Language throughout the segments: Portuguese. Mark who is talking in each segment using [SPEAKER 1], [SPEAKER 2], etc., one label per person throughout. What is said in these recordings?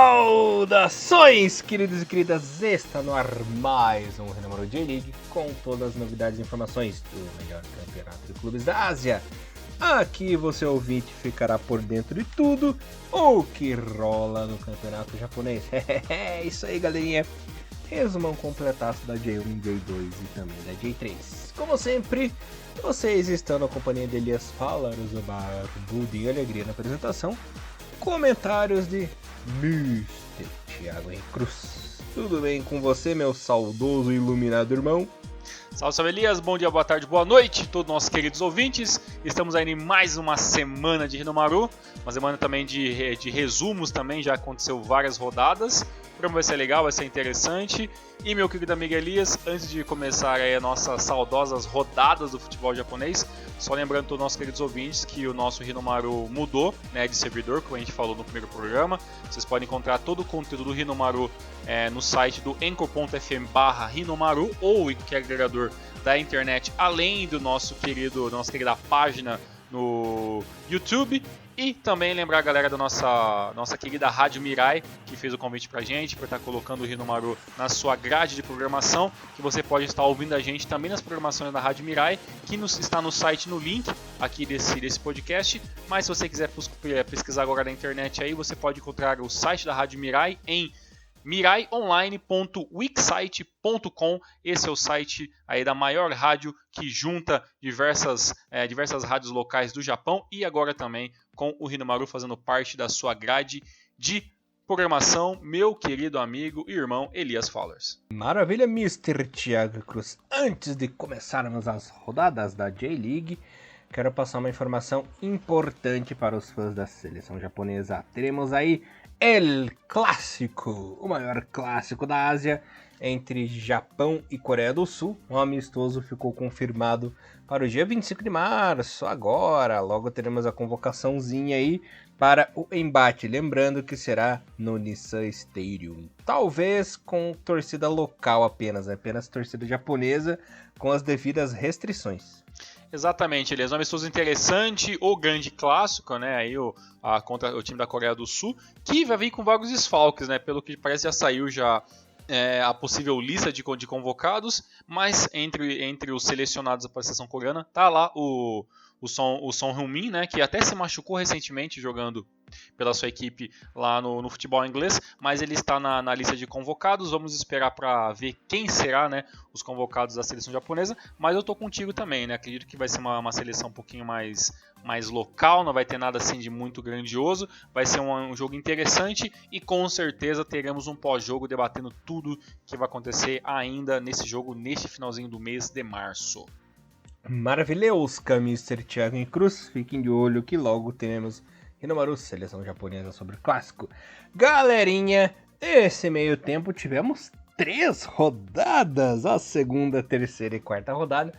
[SPEAKER 1] Saudações, queridos e queridas! Está no ar mais um Renamoro J-League com todas as novidades e informações do melhor campeonato de clubes da Ásia. Aqui você ouvinte ficará por dentro de tudo o que rola no campeonato japonês. É isso aí, galerinha. Resumão completaço da J1, J2 e também da J3. Como sempre, vocês estão na companhia de Elias Falaros, o Barbudo e Alegria na apresentação. Comentários de Mr. Thiago Henrique Cruz. Tudo bem com você, meu saudoso e iluminado irmão?
[SPEAKER 2] Salve, salve Elias, bom dia, boa tarde, boa noite, todos nossos queridos ouvintes. Estamos aí em mais uma semana de Hinomaru, uma semana também de resumos também, já aconteceu várias rodadas. O programa vai ser legal, vai ser interessante. E meu querido amigo Elias, antes de começar aí as nossas saudosas rodadas do futebol japonês, só lembrando a todos os nossos queridos ouvintes que o nosso Hinomaru mudou, né, de servidor, como a gente falou no primeiro programa. Vocês podem encontrar todo o conteúdo do Hinomaru no site do anchor.fm/Hinomaru ou em qualquer agregador da internet, além do nossa querida página no YouTube. E também lembrar a galera da nossa querida Rádio Mirai, que fez o convite pra gente, por estar colocando o Hinomaru na sua grade de programação, que você pode estar ouvindo a gente também nas programações da Rádio Mirai, que está no site, no link aqui desse podcast. Mas se você quiser pesquisar agora na internet aí, você pode encontrar o site da Rádio Mirai em miraionline.wixsite.com. Esse é o site aí da maior rádio que junta diversas rádios locais do Japão e agora também com o Hinomaru fazendo parte da sua grade de programação, meu querido amigo e irmão Elias Fowlers.
[SPEAKER 1] Maravilha, Mr. Thiago Cruz. Antes de começarmos as rodadas da J-League, quero passar uma informação importante para os fãs da seleção japonesa. Teremos aí El Clássico, o maior clássico da Ásia, entre Japão e Coreia do Sul. O amistoso ficou confirmado para o dia 25 de março, agora. Logo teremos a convocaçãozinha aí para o embate. Lembrando que será no Nissan Stadium. Talvez com torcida local apenas torcida japonesa com as devidas restrições.
[SPEAKER 2] Exatamente, Elias. Um amistoso interessante, o grande clássico, né? Aí contra o time da Coreia do Sul, que vai vir com vários desfalques, né? Pelo que parece já saiu a possível lista de convocados, mas entre os selecionados para a seleção coreana tá lá o Son Heung-min, né? Que até se machucou recentemente jogando pela sua equipe lá no futebol inglês, mas ele está na lista de convocados. Vamos esperar para ver quem será, né, os convocados da seleção japonesa, mas eu tô contigo também, né? Acredito que vai ser uma seleção um pouquinho mais local, não vai ter nada assim de muito grandioso, vai ser um jogo interessante e com certeza teremos um pós-jogo debatendo tudo que vai acontecer ainda nesse jogo, neste finalzinho do mês de março.
[SPEAKER 1] Maravilhousca, Mr. Thiago em Cruz. Fiquem de olho que logo teremos Hinomaru, seleção japonesa sobre o clássico. Galerinha, nesse meio tempo tivemos 3 rodadas, a segunda, terceira e quarta rodada.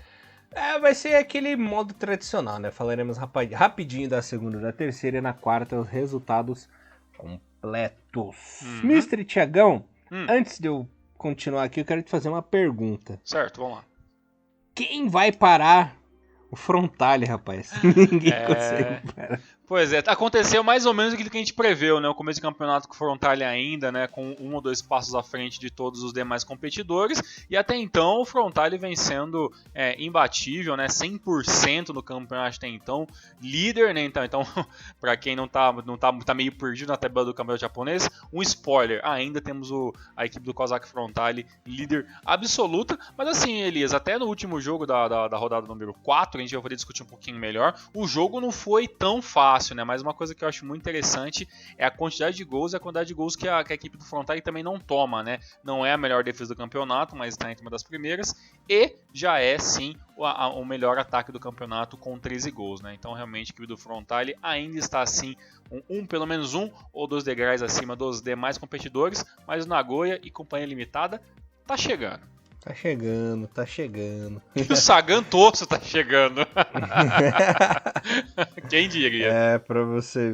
[SPEAKER 1] Vai ser aquele modo tradicional, né? Falaremos rapidinho da segunda e da terceira e na quarta os resultados completos. Mr. Thiagão, antes de eu continuar aqui, eu quero te fazer uma pergunta.
[SPEAKER 2] Certo, vamos lá.
[SPEAKER 1] Quem vai parar o Frontale, rapaz? Ninguém consegue parar.
[SPEAKER 2] Pois é, aconteceu mais ou menos aquilo que a gente preveu, né? O começo do campeonato com o Frontale ainda, né? Com 1 ou 2 passos à frente de todos os demais competidores. E até então o Frontale vem sendo imbatível, né? 100% no campeonato até então. Líder, né? Então para quem não tá meio perdido na tabela do campeonato japonês, um spoiler. Ainda temos a equipe do Kawasaki Frontale líder absoluta. Mas assim, Elias, até no último jogo da rodada número 4, a gente vai poder discutir um pouquinho melhor. O jogo não foi tão fácil, né? Mas uma coisa que eu acho muito interessante é a quantidade de gols e a quantidade de gols que a equipe do Frontale também não toma, né? Não é a melhor defesa do campeonato, mas está entre uma das primeiras e já é sim o melhor ataque do campeonato com 13 gols, né? Então realmente a equipe do Frontale ainda está assim pelo menos um ou 2 degraus acima dos demais competidores, mas o Nagoya e Companhia Limitada tá chegando.
[SPEAKER 1] Tá chegando.
[SPEAKER 2] E o Sagan Tosso tá chegando. Quem diria?
[SPEAKER 1] Pra você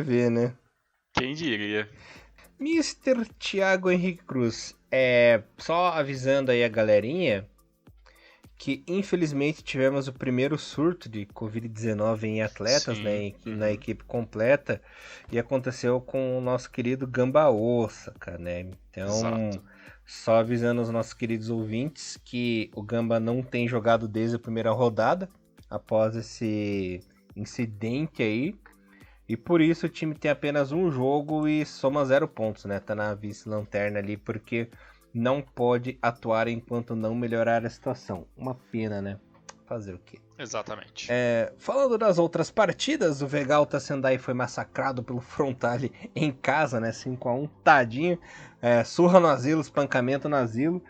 [SPEAKER 1] ver, né?
[SPEAKER 2] Quem diria?
[SPEAKER 1] Mr. Thiago Henrique Cruz, só avisando aí a galerinha que infelizmente tivemos o primeiro surto de Covid-19 em atletas, né, na equipe completa, e aconteceu com o nosso querido Gamba Osaka, né? Então,
[SPEAKER 2] Exato.
[SPEAKER 1] só avisando os nossos queridos ouvintes que o Gamba não tem jogado desde a primeira rodada, após esse incidente aí, e por isso o time tem apenas um jogo e soma 0 pontos, né? Tá na vice-lanterna ali, porque não pode atuar enquanto não melhorar a situação. Uma pena, né? Fazer o quê?
[SPEAKER 2] Exatamente.
[SPEAKER 1] Falando das outras partidas, o Vegalta Sendai foi massacrado pelo Frontale em casa, né? 5-1, tadinho. Surra no asilo, espancamento no asilo.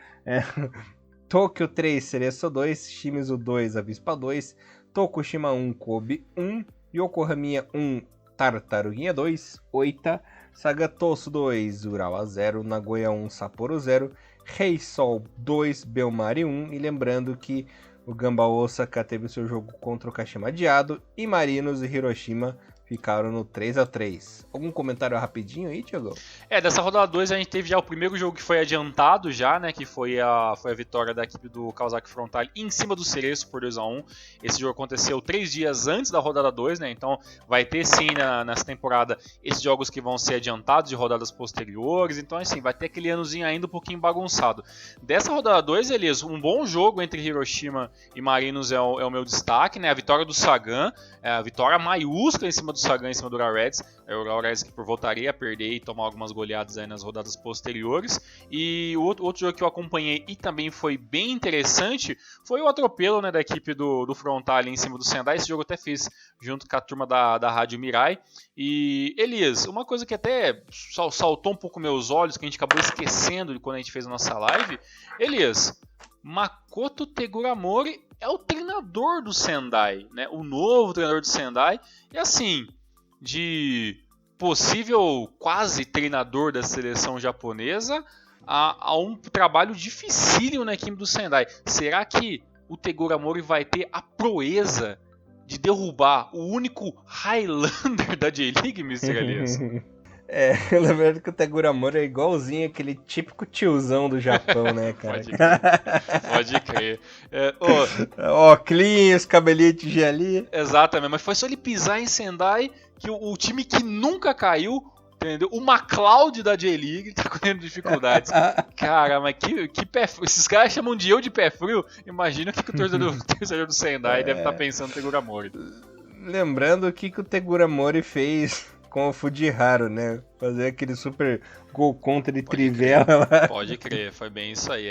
[SPEAKER 1] Tokyo 3, Cereço 2, Shimizu 2, Avispa 2, Tokushima 1, Kobe 1, Yokohama 1, Tartaruguinha 2, Oita, Sagatosu 2, Urawa 0, Nagoya 1, Sapporo 0, Reisol 2, Belmari 1. E lembrando que o Gamba Osaka teve o seu jogo contra o Kashima adiado e Marinos e Hiroshima ficaram no 3-3. Algum comentário rapidinho aí, Thiago?
[SPEAKER 2] Dessa rodada 2 a gente teve já o primeiro jogo que foi adiantado já, né, que foi a vitória da equipe do Kawasaki Frontale em cima do Cereço por 2-1. Esse jogo aconteceu 3 dias antes da rodada 2, né, então vai ter sim nessa temporada esses jogos que vão ser adiantados de rodadas posteriores, então assim, vai ter aquele anozinho ainda um pouquinho bagunçado. Dessa rodada 2, Elias, um bom jogo entre Hiroshima e Marinos é o meu destaque, né, a vitória do Sagan, a vitória maiúscula em cima do Sagan, em cima do Urawa Reds. O Urawa Reds que voltaria a perder e tomar algumas goleadas aí nas rodadas posteriores. E o outro jogo que eu acompanhei e também foi bem interessante foi o atropelo, né, da equipe do Frontale em cima do Sendai. Esse jogo eu até fiz junto com a turma da Rádio Mirai. E, Elias, uma coisa que até saltou um pouco meus olhos, que a gente acabou esquecendo de quando a gente fez a nossa live. Elias, Makoto Teguramori é o treinador do Sendai, né? O novo treinador do Sendai. E assim, de possível quase treinador da seleção japonesa a um trabalho dificílimo na equipe do Sendai. Será que o Teguramori vai ter a proeza de derrubar o único Highlander da J-League, Mr. Elias?
[SPEAKER 1] Lembrando que o Teguramori é igualzinho aquele típico tiozão do Japão, né, cara?
[SPEAKER 2] Pode crer.
[SPEAKER 1] Óculos, cabelinho de gelinho.
[SPEAKER 2] Exatamente, mas foi só ele pisar em Sendai que o time que nunca caiu, entendeu? O McLeod da J-League tá com dificuldades. Cara, mas que pé frio. Esses caras chamam de eu de pé frio. Imagina o que o torcedor do Sendai deve estar pensando no Teguramori.
[SPEAKER 1] Lembrando o que o Teguramori fez com o Fujiharu, né? Fazer aquele super gol contra de trivela lá.
[SPEAKER 2] Pode crer, foi bem isso aí.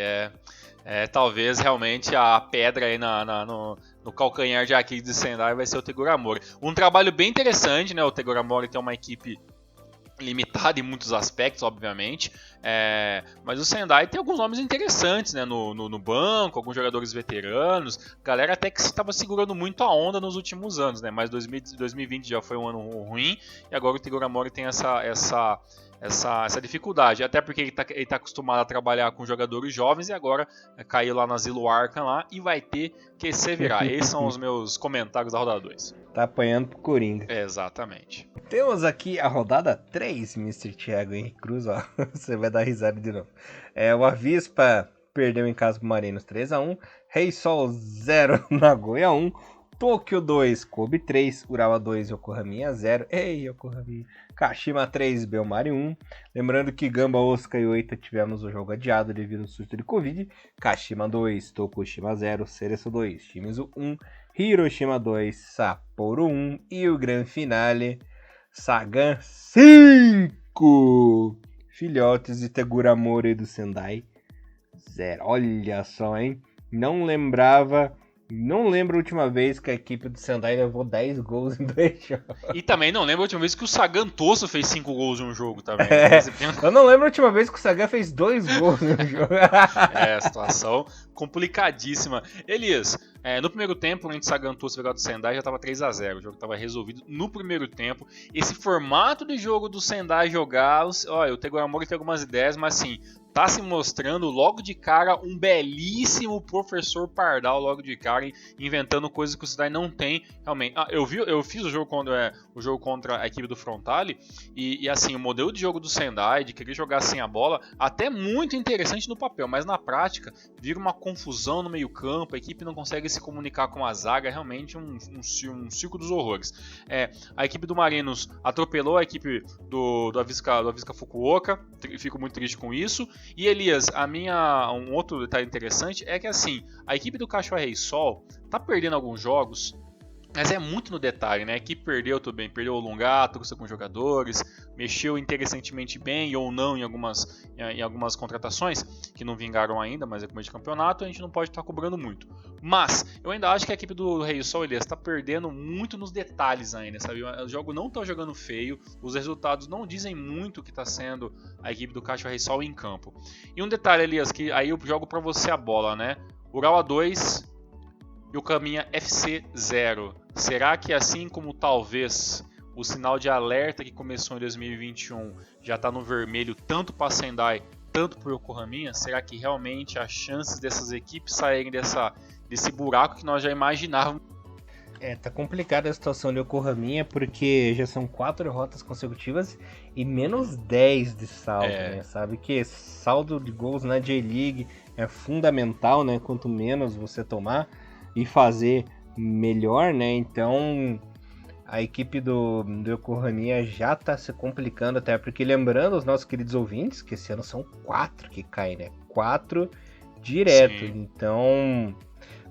[SPEAKER 2] Talvez realmente a pedra aí no calcanhar de Aquiles de Sendai vai ser o Teguramori. Um trabalho bem interessante, né? O Teguramori tem uma equipe limitada em muitos aspectos, obviamente, mas o Sendai tem alguns nomes interessantes, né, no banco, alguns jogadores veteranos, galera até que estava segurando muito a onda nos últimos anos, né, mas 2020 já foi um ano ruim, e agora o Teguramori tem essa dificuldade, até porque ele tá acostumado a trabalhar com jogadores jovens e agora caiu lá no Asilo Arkham lá e vai ter que se virar. Esses são os meus comentários da rodada 2.
[SPEAKER 1] Tá apanhando pro Coringa.
[SPEAKER 2] Exatamente.
[SPEAKER 1] Temos aqui a rodada 3, Mr. Thiago Henrique Cruz, ó. Você vai dar risada de novo. O Avispa perdeu em casa pro Marinos 3-1, Reisol 0, Nagoya 1, Tokyo 2, Kobe 3, Urawa 2, Yokohama 0. Ei, Yokohama. Kashima 3, Belmari 1. Lembrando que Gamba, Osaka e Oita tivemos o jogo adiado devido ao surto de Covid. Kashima 2, Tokushima 0, Cereço 2, Shimizu 1, Hiroshima 2, Sapporo 1. E o grande finale, Sagan 5. Filhotes de Teguramori do Sendai 0. Olha só, hein? Não lembro a última vez que a equipe do Sendai levou 10 gols em 2 jogos.
[SPEAKER 2] E também não lembro a última vez que o Sagan Tosso fez 5 gols em um jogo também.
[SPEAKER 1] Eu não lembro a última vez que o Sagan fez 2 gols em um jogo.
[SPEAKER 2] Situação complicadíssima. Elias, no primeiro tempo, entre Sagan Tosso e o Vegalta Sendai já estava 3-0. O jogo estava resolvido no primeiro tempo. Esse formato de jogo do Sendai jogar, o Teguramori tem algumas ideias, mas assim, tá se mostrando logo de cara um belíssimo professor Pardal logo de cara, inventando coisas que o Sendai não tem realmente. Eu fiz o jogo contra a equipe do Frontale e assim, o modelo de jogo do Sendai, de querer jogar sem a bola, até muito interessante no papel, mas na prática vira uma confusão no meio campo, a equipe não consegue se comunicar com a zaga, é realmente um circo dos horrores. A equipe do Marinos atropelou a equipe do Avisca Fukuoka, fico muito triste com isso. E Elias, um outro detalhe interessante é que assim, a equipe do Cachoeira Rei Sol tá perdendo alguns jogos, mas é muito no detalhe, né? A equipe perdeu também, perdeu o Lungá, trouxe com jogadores, mexeu interessantemente bem ou não em algumas contratações que não vingaram ainda, mas é começo de campeonato, a gente não pode estar cobrando muito. Mas eu ainda acho que a equipe do Rei Sol está perdendo muito nos detalhes ainda, sabe? O jogo não está jogando feio, os resultados não dizem muito o que está sendo a equipe do Cachoeira Rei Sol em campo. E um detalhe, Elias, que aí eu jogo para você a bola, né? Urawa 2 e o Caminha FC 0. Será que assim como talvez o sinal de alerta que começou em 2021 já está no vermelho tanto para a Sendai, tanto para o Yokohama, será que realmente as chances dessas equipes saírem desse buraco que nós já imaginávamos?
[SPEAKER 1] Tá complicada a situação de Yokohama porque já são 4 derrotas consecutivas e menos 10 de saldo, né? Sabe que saldo de gols na J-League é fundamental, né? Quanto menos você tomar e fazer melhor, né? Então a equipe do Yokohama já tá se complicando, até porque lembrando os nossos queridos ouvintes que esse ano são 4 que caem, né? 4 direto. Sim. Então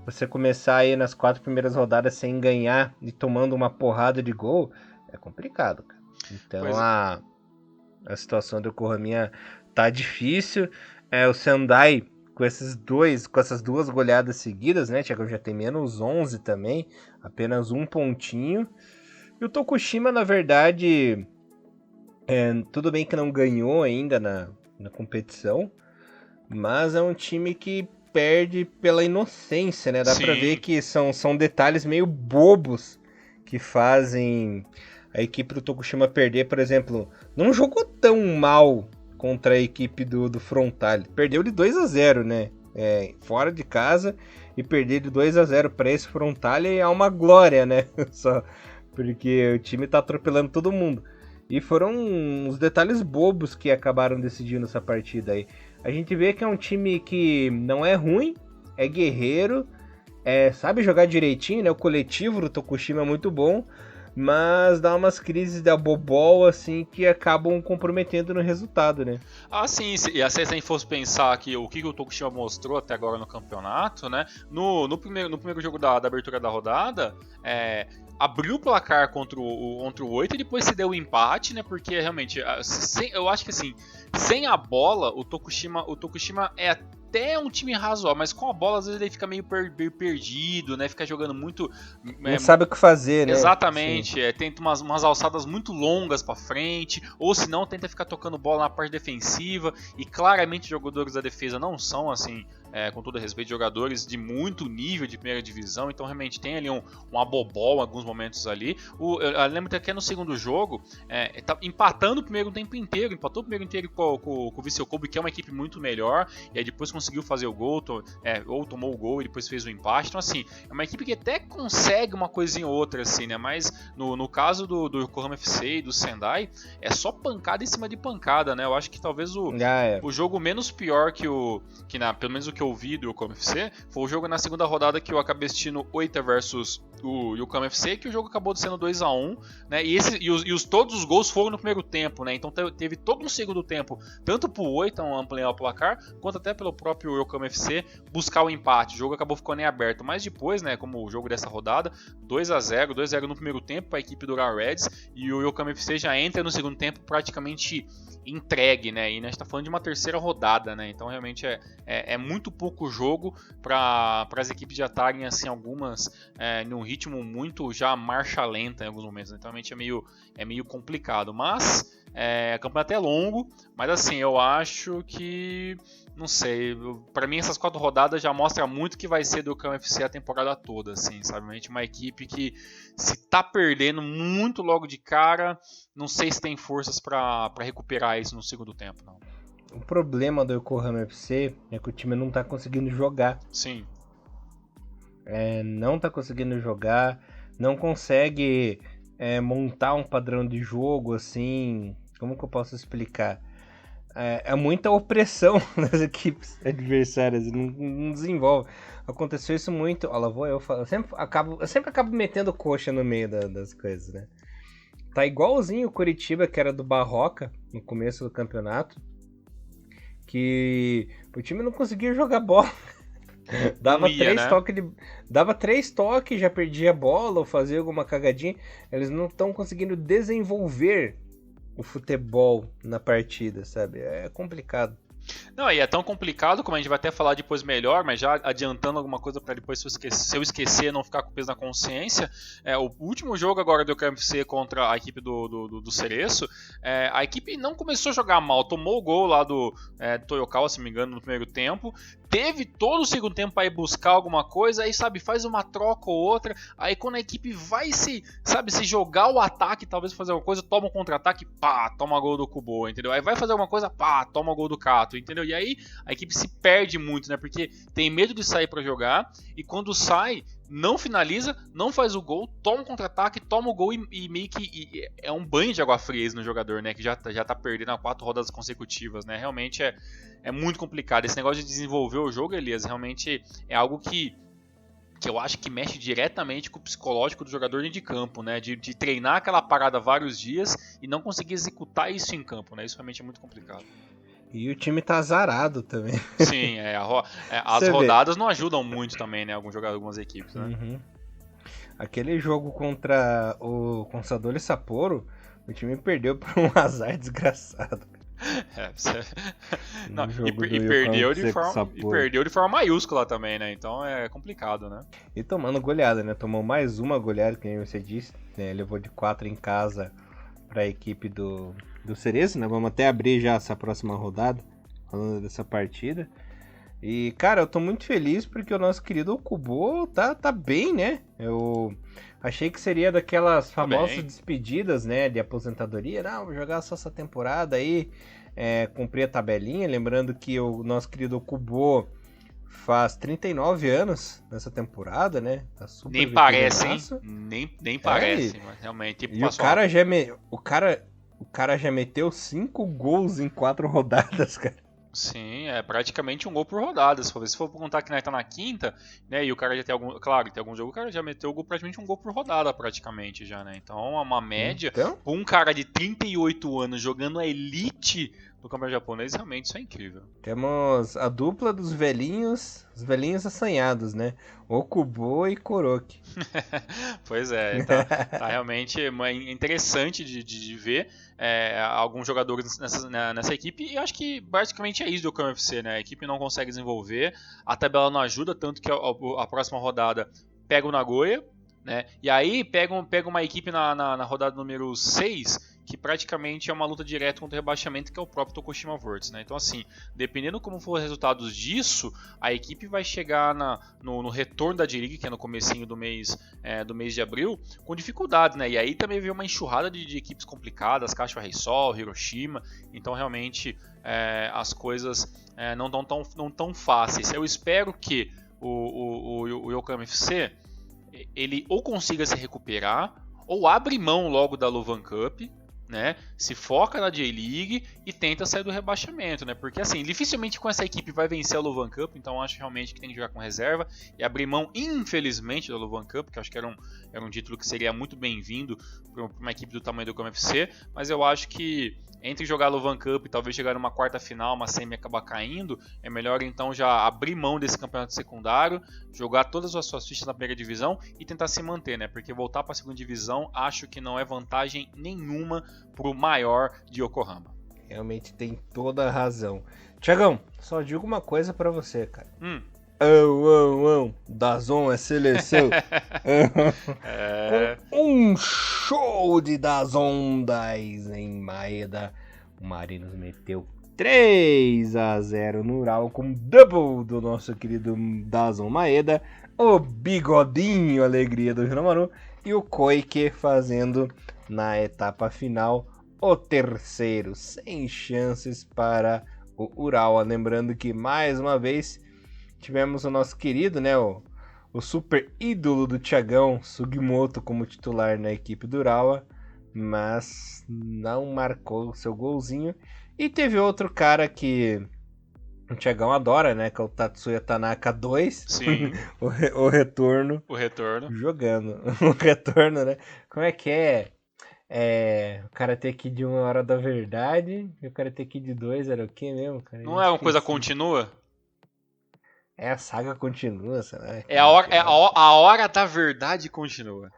[SPEAKER 1] você começar aí nas 4 primeiras rodadas sem ganhar e tomando uma porrada de gol é complicado, cara. Então a situação do Yokohama tá difícil. O Sendai com essas 2 goleadas seguidas, né, Thiago, já tem menos 11 também, apenas 1 pontinho. E o Tokushima, na verdade, tudo bem que não ganhou ainda na competição, mas é um time que perde pela inocência, né? Dá pra ver que são detalhes meio bobos que fazem a equipe do Tokushima perder. Por exemplo, não jogou tão mal contra a equipe do Frontale. Perdeu de 2-0, né? Fora de casa, e perder de 2-0 para esse Frontale é uma glória, né? Só porque o time tá atropelando todo mundo. E foram os detalhes bobos que acabaram decidindo essa partida aí. A gente vê que é um time que não é ruim, é guerreiro, sabe jogar direitinho, né? O coletivo do Tokushima é muito bom, mas dá umas crises da bobol, assim, que acabam comprometendo no resultado, né?
[SPEAKER 2] Ah, sim, e se a gente fosse pensar que o que o Tokushima mostrou até agora no campeonato, né? No primeiro jogo da abertura da rodada, abriu o placar contra o 8 e depois se deu o empate, né? Porque realmente, eu acho que assim, sem a bola, o Tokushima é até um time razoável, mas com a bola às vezes ele fica meio perdido, né? Fica jogando muito...
[SPEAKER 1] Não sabe o que fazer, né?
[SPEAKER 2] Exatamente, tenta umas alçadas muito longas pra frente, ou se não, tenta ficar tocando bola na parte defensiva, e claramente os jogadores da defesa não são, assim, com todo respeito, jogadores de muito nível de primeira divisão, então realmente tem ali uma bobol em alguns momentos ali. Eu lembro até no segundo jogo, tá empatando o primeiro tempo inteiro, empatou o primeiro inteiro com o Vissel Kobe, que é uma equipe muito melhor, e aí depois conseguiu fazer o gol, ou tomou o gol e depois fez o empate. Então assim, é uma equipe que até consegue uma coisinha ou outra, assim, né? Mas no caso do Yokohama FC e do Sendai, é só pancada em cima de pancada, né? Eu acho que talvez o jogo menos pior pelo menos o que eu vi do Yokohama FC foi o jogo na segunda rodada que eu acabei assistindo Oita versus o Yokohama FC, que o jogo acabou sendo 2-1, né? Todos os gols foram no primeiro tempo, né? Então teve todo um segundo tempo, tanto pro Oita ampliar o placar, quanto até pelo próprio Yokohama FC buscar o empate. O jogo acabou ficando em aberto, mas depois, né, como o jogo dessa rodada, 2-0 no primeiro tempo para a equipe do Urawa Reds, e o Yokohama FC já entra no segundo tempo praticamente entregue, né? E a gente tá falando de uma terceira rodada, né? Então realmente é muito pouco jogo para as equipes já estarem assim, algumas num ritmo muito já marcha lenta em alguns momentos, né? Então realmente é meio complicado, mas o campeonato é longo, mas assim, eu acho que, não sei, pra mim essas 4 rodadas já mostra muito que vai ser do Yokohama FC a temporada toda, assim, sabe? Realmente uma equipe que, se tá perdendo muito logo de cara, não sei se tem forças pra recuperar isso no segundo tempo, não.
[SPEAKER 1] O problema do Yokohama FC é que o time não tá conseguindo jogar.
[SPEAKER 2] Sim.
[SPEAKER 1] Não tá conseguindo jogar, não consegue montar um padrão de jogo, assim, como que eu posso explicar? é muita opressão das equipes adversárias, não desenvolve. Aconteceu isso muito. Olha lá, vou eu falar. Eu sempre acabo metendo coxa no meio das coisas, né? Tá igualzinho o Curitiba, que era do Barroca, no começo do campeonato, que o time não conseguia jogar bola. Dava 3 toques, já perdia a bola ou fazia alguma cagadinha. Eles não estão conseguindo desenvolver o futebol na partida, sabe? É complicado.
[SPEAKER 2] Não, e é tão complicado, como a gente vai até falar depois melhor, mas já adiantando alguma coisa para depois, se eu esquecer, não ficar com peso na consciência, o último jogo agora do KMC contra a equipe do Cereço, a equipe não começou a jogar mal, tomou o gol lá do Toyokawa, se não me engano, no primeiro tempo, teve todo o segundo tempo para ir buscar alguma coisa, aí, sabe, faz uma troca ou outra, aí quando a equipe vai se jogar o ataque, talvez fazer alguma coisa, toma um contra-ataque, pá, toma gol do Kubo, entendeu? Aí vai fazer alguma coisa, pá, toma gol do Kato, entendeu? E aí a equipe se perde muito, né? Porque tem medo de sair para jogar e quando sai, não finaliza, não faz o gol, toma um contra-ataque, toma o gol e meio que é um banho de água fria no jogador, né? Que já tá perdendo 4 rodadas consecutivas, né? Realmente é muito complicado. Esse negócio de desenvolver o jogo, Elias, realmente é algo que eu acho que mexe diretamente com o psicológico do jogador dentro de campo, né? De treinar aquela parada vários dias e não conseguir executar isso em campo, né? Isso realmente é muito complicado.
[SPEAKER 1] E o time tá azarado também.
[SPEAKER 2] Sim, as rodadas não ajudam muito também, né? Algumas equipes, né?
[SPEAKER 1] Uhum. Aquele jogo contra o Consadole Sapporo, o time perdeu por um azar desgraçado.
[SPEAKER 2] Não, e perdeu de forma maiúscula também, né? Então é complicado, né?
[SPEAKER 1] E tomando goleada, né? Tomou mais uma goleada, que nem você disse, né? Levou de 4 em casa para a equipe do Cerezo, né? Vamos até abrir já essa próxima rodada, falando dessa partida. E, cara, eu tô muito feliz porque o nosso querido Kubo tá bem, né? Eu achei que seria daquelas famosas despedidas, né? De aposentadoria. Não, vou jogar só essa temporada aí, cumprir a tabelinha. Lembrando que o nosso querido Kubo faz 39 anos nessa temporada, né? Tá super
[SPEAKER 2] nem parece, hein? Nem parece, mas realmente.
[SPEAKER 1] E o cara já meteu 5 gols em 4 rodadas, cara.
[SPEAKER 2] Sim, é praticamente um gol por rodada. Se for contar que nós tá na quinta, né? E o cara já tem algum. Claro, tem algum jogo, o cara já meteu praticamente um gol por rodada, praticamente já, né? Então é uma média.
[SPEAKER 1] Então?
[SPEAKER 2] Um cara de 38 anos jogando a elite do campeonato japonês, realmente isso é incrível.
[SPEAKER 1] Temos a dupla dos velhinhos, os velhinhos assanhados, né? Okubo e Kuroki.
[SPEAKER 2] Pois é, tá realmente interessante de ver alguns jogadores nessa equipe, e acho que basicamente é isso do KMFC, né? A equipe não consegue desenvolver, a tabela não ajuda, tanto que a próxima rodada pega o Nagoya, né? E aí pega uma equipe na rodada número 6, que praticamente é uma luta direta contra o rebaixamento, que é o próprio Tokushima Vortex, né? Então, assim, dependendo como for os resultados disso, a equipe vai chegar no retorno da J-League, que é no comecinho do mês de abril, com dificuldades, né? E aí também veio uma enxurrada de equipes complicadas, Kashiwa Reysol, Hiroshima, então realmente as coisas não tão fáceis. Eu espero que o Yokohama FC ele ou consiga se recuperar, ou abre mão logo da Luvan Cup, né? Se foca na J-League e tenta sair do rebaixamento, né? Porque assim, dificilmente com essa equipe vai vencer a Luvan Cup, então acho realmente que tem que jogar com reserva e abrir mão, infelizmente, da Luvan Cup, que eu acho que era um título que seria muito bem-vindo para uma equipe do tamanho do KMFC, mas eu acho que entre jogar a Luvan Cup e talvez chegar numa quarta final, uma semi acabar caindo, é melhor então já abrir mão desse campeonato secundário, jogar todas as suas fichas na primeira divisão e tentar se manter, né? Porque voltar para a segunda divisão acho que não é vantagem nenhuma pro maior de Yokohama.
[SPEAKER 1] Realmente tem toda a razão. Tiagão, só digo uma coisa pra você, cara. DAZN é seleção. Com um show de DAZN 10 em Maeda, o Marinos meteu 3-0 no Ural com double do nosso querido DAZN Maeda, o bigodinho alegria do Hiromaru e o Koike fazendo na etapa final o terceiro, sem chances para o Urawa. Lembrando que mais uma vez tivemos o nosso querido, né, o super ídolo do Thiagão, Sugimoto, como titular na equipe do Urawa, mas não marcou o seu golzinho. E teve outro cara que o Thiagão adora, né? Que é o Tatsuya Tanaka 2.
[SPEAKER 2] Sim.
[SPEAKER 1] o retorno.
[SPEAKER 2] O retorno.
[SPEAKER 1] Jogando. O retorno, né? Como é que é? O Karate Kid 1 é a Hora da Verdade. E o Karate Kid 2 era o quê mesmo, cara?
[SPEAKER 2] Não é uma coisa contínua?
[SPEAKER 1] A saga continua, sei lá.
[SPEAKER 2] A hora da verdade continua.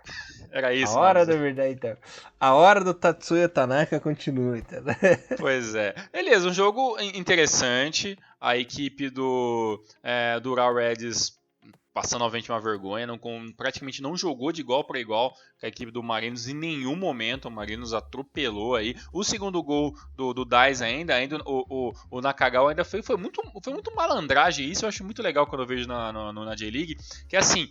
[SPEAKER 2] Era isso.
[SPEAKER 1] A hora da verdade, então. A hora do Tatsuya Tanaka continua, entendeu?
[SPEAKER 2] Pois é. Beleza, um jogo interessante. A equipe do Ural Reds passando novamente uma vergonha, praticamente não jogou de igual para igual com a equipe do Marinos em nenhum momento. O Marinos atropelou aí. O segundo gol do Dais ainda o Nakagawa ainda foi muito malandragem. Isso eu acho muito legal quando eu vejo na J-League. Que é assim,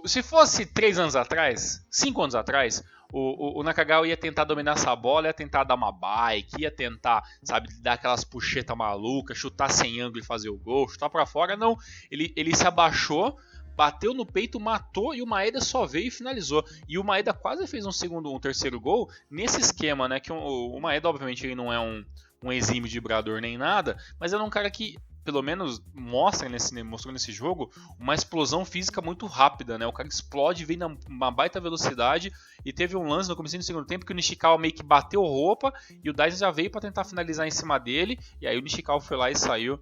[SPEAKER 2] se fosse 3 anos atrás, 5 anos atrás, o Nakagawa ia tentar dominar essa bola, ia tentar dar uma bike, ia tentar, sabe, dar aquelas puxetas malucas, chutar sem ângulo e fazer o gol, chutar pra fora. Não, ele se abaixou, bateu no peito, matou e o Maeda só veio e finalizou. E o Maeda quase fez um terceiro gol nesse esquema, né? Que o Maeda, obviamente, ele não é um exímio vibrador nem nada, mas ele é um cara que pelo menos mostrou nesse jogo uma explosão física muito rápida, né? O cara explode, vem numa baita velocidade, e teve um lance no começo do segundo tempo que o Nishikawa meio que bateu roupa e o Daisen já veio para tentar finalizar em cima dele, e aí o Nishikawa foi lá e saiu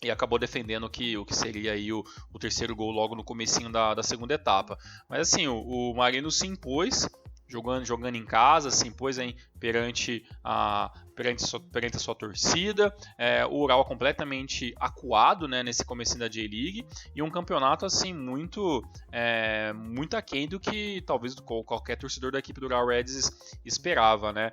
[SPEAKER 2] e acabou defendendo o que seria aí o terceiro gol logo no comecinho da segunda etapa. Mas assim, o Marino se impôs, jogando em casa, se impôs aí perante a sua torcida. O Ural completamente acuado, né, nesse comecinho da J-League, e um campeonato assim muito aquém do que talvez qualquer torcedor da equipe do Ural Reds esperava, né?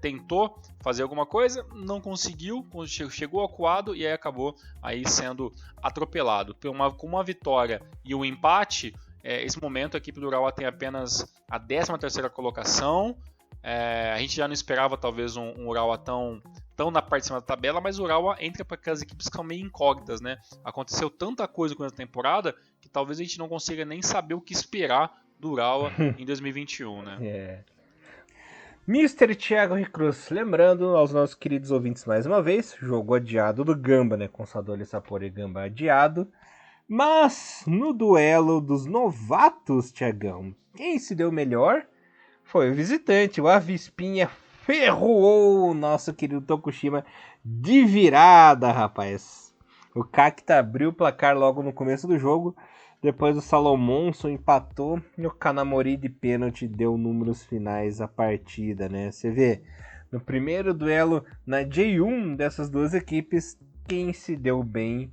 [SPEAKER 2] Tentou fazer alguma coisa, não conseguiu, chegou acuado e aí acabou aí sendo atropelado. Com uma vitória e um empate, esse momento a equipe do Urawa tem apenas a 13ª colocação. A gente já não esperava talvez um Urawa tão na parte de cima da tabela, mas o Urawa entra para aquelas equipes que são meio incógnitas, né? Aconteceu tanta coisa com essa temporada que talvez a gente não consiga nem saber o que esperar do Urawa em 2021, né?
[SPEAKER 1] Mr. Thiago Recruz, lembrando aos nossos queridos ouvintes mais uma vez, jogo adiado do Gamba, né? Com Sadoli Sapporo e Gamba adiado. Mas no duelo dos novatos, Thiagão, quem se deu melhor foi o visitante. O Avispinha ferroou o nosso querido Tokushima de virada, rapaz. O Kakita abriu o placar logo no começo do jogo. Depois o Salomonson empatou e o Kanamori de pênalti deu números finais à partida, né? Você vê, no primeiro duelo na J1 dessas duas equipes, quem se deu bem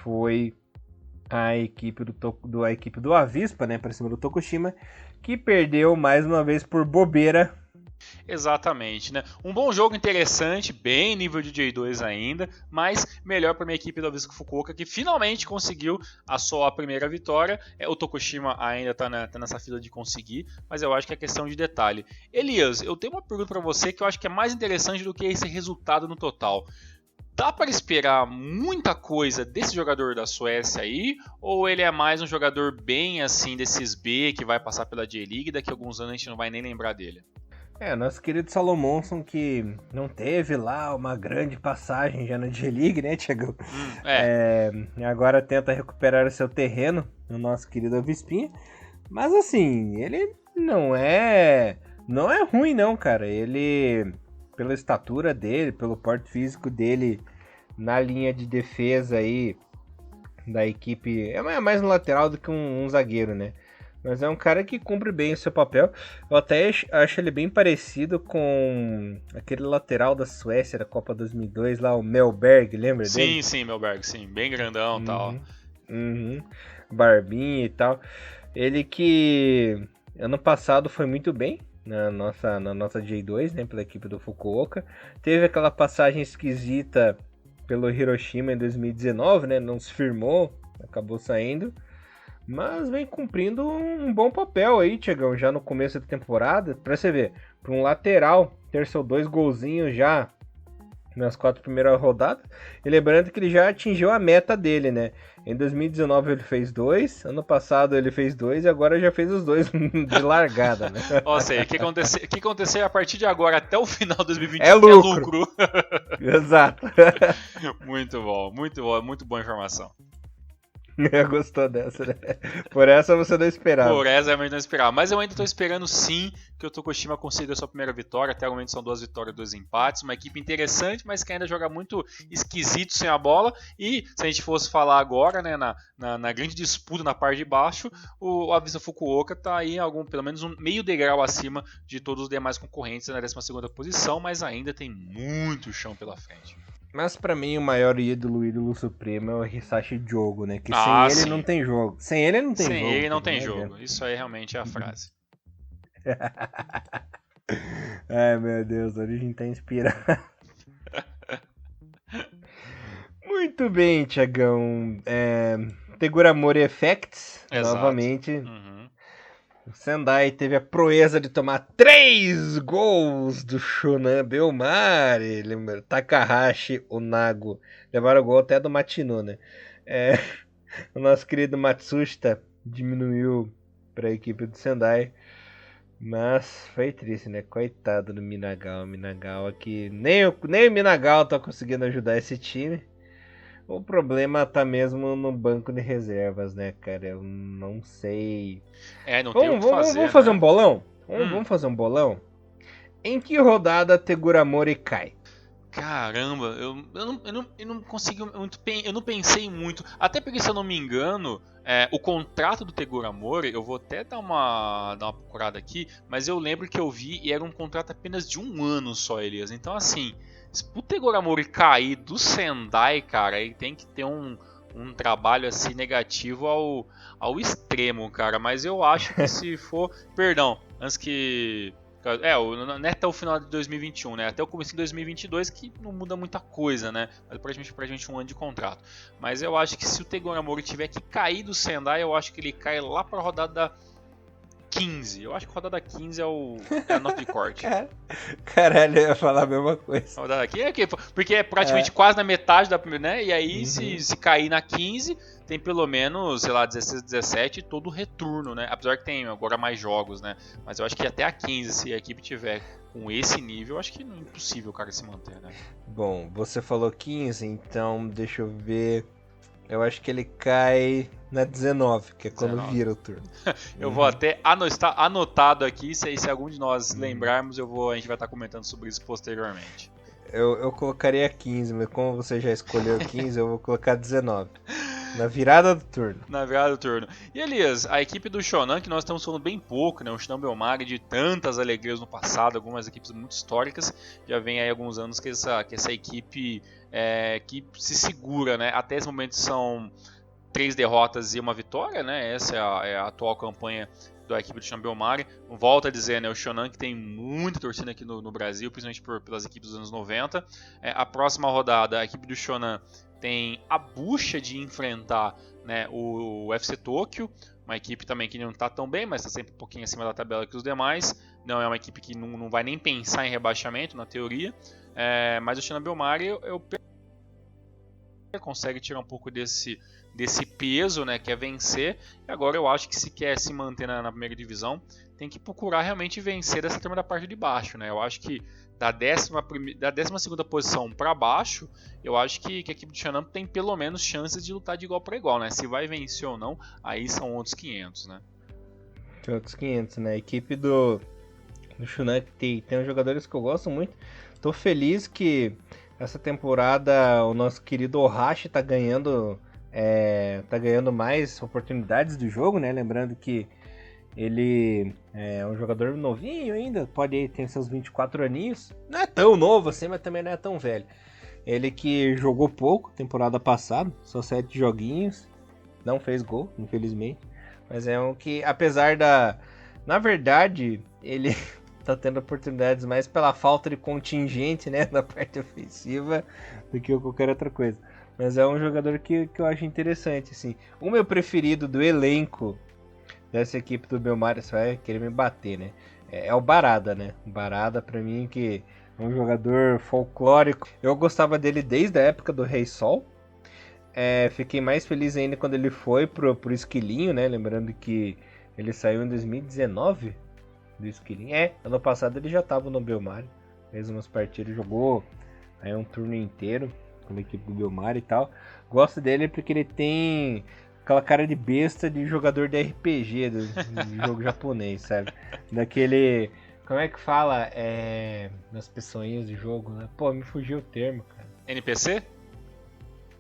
[SPEAKER 1] foi a equipe do Avispa, né, para cima do Tokushima, que perdeu mais uma vez por bobeira.
[SPEAKER 2] Exatamente, né? Um bom jogo interessante, bem nível de J2 ainda, mas melhor para minha equipe do Avispa Fukuoka, que finalmente conseguiu a sua primeira vitória. O Tokushima ainda tá nessa fila de conseguir, mas eu acho que é questão de detalhe. Elias, eu tenho uma pergunta para você que eu acho que é mais interessante do que esse resultado no total. Dá para esperar muita coisa desse jogador da Suécia aí? Ou ele é mais um jogador bem assim desses B que vai passar pela J-League e daqui a alguns anos a gente não vai nem lembrar dele?
[SPEAKER 1] Nosso querido Salomonson, que não teve lá uma grande passagem já na J-League, né, Thiago? Agora tenta recuperar o seu terreno no nosso querido Avispinha. Mas assim, ele não é ruim não, cara. Ele, pela estatura dele, pelo porte físico dele na linha de defesa aí da equipe, é mais um lateral do que um zagueiro, né? Mas é um cara que cumpre bem o seu papel. Eu até acho ele bem parecido com aquele lateral da Suécia da Copa 2002 lá, o Mellberg, lembra dele?
[SPEAKER 2] Sim, Mellberg, sim, bem grandão e tal.
[SPEAKER 1] Barbinha e tal. Ele que ano passado foi muito bem na nossa J2, né, pela equipe do Fukuoka. Teve aquela passagem esquisita pelo Hiroshima em 2019, né, não se firmou, acabou saindo. Mas vem cumprindo um bom papel aí, Thiagão, já no começo da temporada. Pra você ver, para um lateral ter seus 2 golzinhos já nas 4 primeiras rodadas. E lembrando que ele já atingiu a meta dele, né? Em 2019 ele fez 2, ano passado ele fez 2 e agora já fez os 2 de largada, né?
[SPEAKER 2] Ou seja, o que acontecer a partir de agora até o final de 2021
[SPEAKER 1] é lucro.
[SPEAKER 2] Exato. Muito bom, muito boa informação.
[SPEAKER 1] Gostou dessa, né? Por essa você não esperava.
[SPEAKER 2] Por essa eu não esperava. Mas eu ainda tô esperando sim que o Tokushima consiga a sua primeira vitória. Até o momento são 2 vitórias e 2 empates. Uma equipe interessante, mas que ainda joga muito esquisito sem a bola. E se a gente fosse falar agora, né, na grande disputa na parte de baixo, o Avisa Fukuoka tá aí pelo menos um meio degrau acima de todos os demais concorrentes na 12ª posição, mas ainda tem muito chão pela frente.
[SPEAKER 1] Mas pra mim o maior ídolo supremo é o Hisashi Jogo, né? Que sem ele não tem jogo. Sem ele não tem jogo.
[SPEAKER 2] Sem ele não tem jogo. Isso aí realmente é a frase.
[SPEAKER 1] Ai meu Deus, a origem tá inspirada. Muito bem, Thiagão. Teguramori Effects,
[SPEAKER 2] Exato.
[SPEAKER 1] Novamente. O Sendai teve a proeza de tomar 3 gols do Shonan Bellmare. Takahashi, o Nago. Levaram o gol até do Matinu, né? O nosso querido Matsushita diminuiu para a equipe do Sendai. Mas foi triste, né? Coitado do Minagawa. O Minagawa que nem o Minagawa tá conseguindo ajudar esse time. O problema tá mesmo no banco de reservas, né, cara? Eu não sei.
[SPEAKER 2] Não tem o que fazer.
[SPEAKER 1] Vamos fazer um bolão? Vamos fazer um bolão? Em que rodada Teguramori cai?
[SPEAKER 2] Caramba, eu não consigo muito. Eu não pensei muito. Até porque, se eu não me engano, o contrato do Teguramori, eu vou até dar uma procurada aqui, mas eu lembro que eu vi e era um contrato apenas de 1 ano só, Elias. Então, assim. Se o Teguramori cair do Sendai, cara, ele tem que ter um trabalho assim negativo ao extremo, cara. Mas eu acho que se for... Perdão, antes que... não é até o final de 2021, né? Até o começo de 2022 que não muda muita coisa, né? Mas praticamente 1 ano de contrato. Mas eu acho que se o Teguramori tiver que cair do Sendai, eu acho que ele cai lá pra rodada 15. Eu acho que a rodada 15 é a nota de corte.
[SPEAKER 1] Caralho, eu ia falar a mesma coisa.
[SPEAKER 2] A rodada 15 porque é praticamente quase na metade da primeira, né? E aí, se cair na 15, tem pelo menos, sei lá, 16, 17, todo o retorno, né? Apesar que tem agora mais jogos, né? Mas eu acho que até a 15, se a equipe tiver com esse nível, eu acho que é impossível o cara se manter, né?
[SPEAKER 1] Bom, você falou 15, então deixa eu ver. Eu acho que ele cai na 19, que é quando
[SPEAKER 2] 19.
[SPEAKER 1] vira o turno.
[SPEAKER 2] Eu vou até anotado aqui, se algum de nós lembrarmos, a gente vai estar comentando sobre isso posteriormente.
[SPEAKER 1] Eu colocaria 15, mas como você já escolheu 15, eu vou colocar 19. Na virada do turno.
[SPEAKER 2] Na virada do turno. E Elias, a equipe do Shonan, que nós estamos falando bem pouco, né? O Shonan Bellmare, de tantas alegrias no passado, algumas equipes muito históricas, já vem aí alguns anos que essa equipe que se segura, né? Até esse momento são 3 derrotas e 1 vitória, né? Essa é a atual campanha da equipe do Shonan Bellmare. Volto a dizer, né? O Shonan que tem muita torcida aqui no Brasil, principalmente pelas equipes dos anos 90. A próxima rodada, a equipe do Shonan tem a bucha de enfrentar, né, o UFC Tóquio, uma equipe também que não está tão bem, mas está sempre um pouquinho acima da tabela que os demais. Não é uma equipe que não vai nem pensar em rebaixamento, na teoria. Mas o Shonan Bellmare consegue tirar um pouco desse peso, né, que é vencer. E agora eu acho que se quer se manter na primeira divisão, tem que procurar realmente vencer dessa turma da parte de baixo, né? Eu acho que da 12ª posição para baixo, eu acho que a equipe do Shonan tem pelo menos chances de lutar de igual para igual, né? Se vai vencer ou não, aí são outros 500, né?
[SPEAKER 1] Outros 500, né? A equipe do Shonan tem uns jogadores que eu gosto muito. Tô feliz que essa temporada o nosso querido Ohashi tá ganhando mais oportunidades do jogo, né? Lembrando que ele é um jogador novinho ainda, pode ter seus 24 aninhos. Não é tão novo assim, mas também não é tão velho. Ele que jogou pouco temporada passada, só 7 joguinhos. Não fez gol, infelizmente. Mas é um que, apesar na verdade, ele tá tendo oportunidades mais pela falta de contingente, né, na parte ofensiva, do que qualquer outra coisa. Mas é um jogador que eu acho interessante, assim. O meu preferido do elenco dessa equipe do Bellmare, você vai querer me bater, né? É o Barada, né? O Barada, pra mim, que É um jogador folclórico. Eu gostava dele desde a época do Rei Sol. Fiquei mais feliz ainda quando ele foi pro Esquilinho, né? Lembrando que ele saiu em 2019 do Esquilinho. Ano passado ele já estava no Belmari. Fez umas partidas, jogou aí um turno inteiro com a equipe do Belmari e tal. Gosto dele porque ele tem aquela cara de besta de jogador de RPG, de jogo japonês, sabe? Daquele... Como é que fala? Nas pessoinhas de jogo, né? Pô, me fugiu o termo, cara.
[SPEAKER 2] NPC?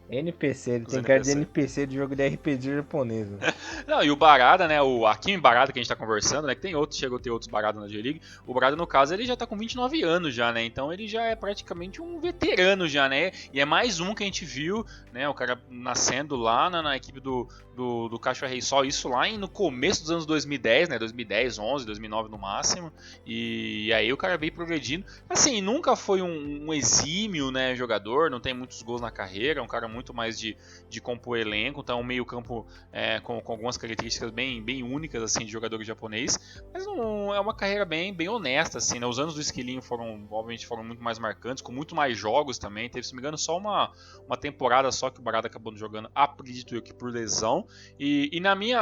[SPEAKER 1] NPC, ele
[SPEAKER 2] Os
[SPEAKER 1] tem cara de
[SPEAKER 2] NPC.
[SPEAKER 1] NPC de jogo de RPG japonês. Né?
[SPEAKER 2] Não, e o Barada, né, o Akimi Barada que a gente tá conversando, né, que tem outros, chegou a ter outros Barada na J-League, o Barada, no caso, ele já tá com 29 anos já, né, então ele já é praticamente um veterano já, né, e é mais um que a gente viu, né, o cara nascendo lá na equipe do Caixa Rei Sol, isso lá no começo dos anos 2010, né, 2010, 11, 2009 no máximo, e aí o cara veio progredindo, assim, nunca foi um exímio, né, jogador, não tem muitos gols na carreira, é um cara muito mais de compor elenco, então um meio campo com algumas características bem únicas assim de jogador japonês, mas é uma carreira bem honesta assim, né? Os anos do Esquilinho obviamente foram muito mais marcantes, com muito mais jogos também, teve, se não me engano, só uma temporada só que o Barada acabou não jogando, acredito eu que por lesão, e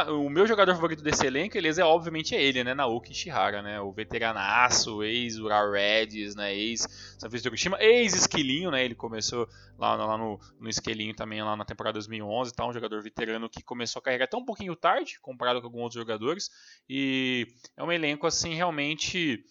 [SPEAKER 2] o meu jogador favorito desse elenco, obviamente é ele, né, Naoki Ishihara, né, o veteranaço, ex-Ural Reds, né, ex-San Francisco de Hiroshima, ex-Esquilinho, né, ele começou lá no Esquilinho também, lá na temporada 2011, tá? Um jogador veterano que começou a carregar até um pouquinho tarde, comparado com alguns outros jogadores, e é um elenco, assim, realmente,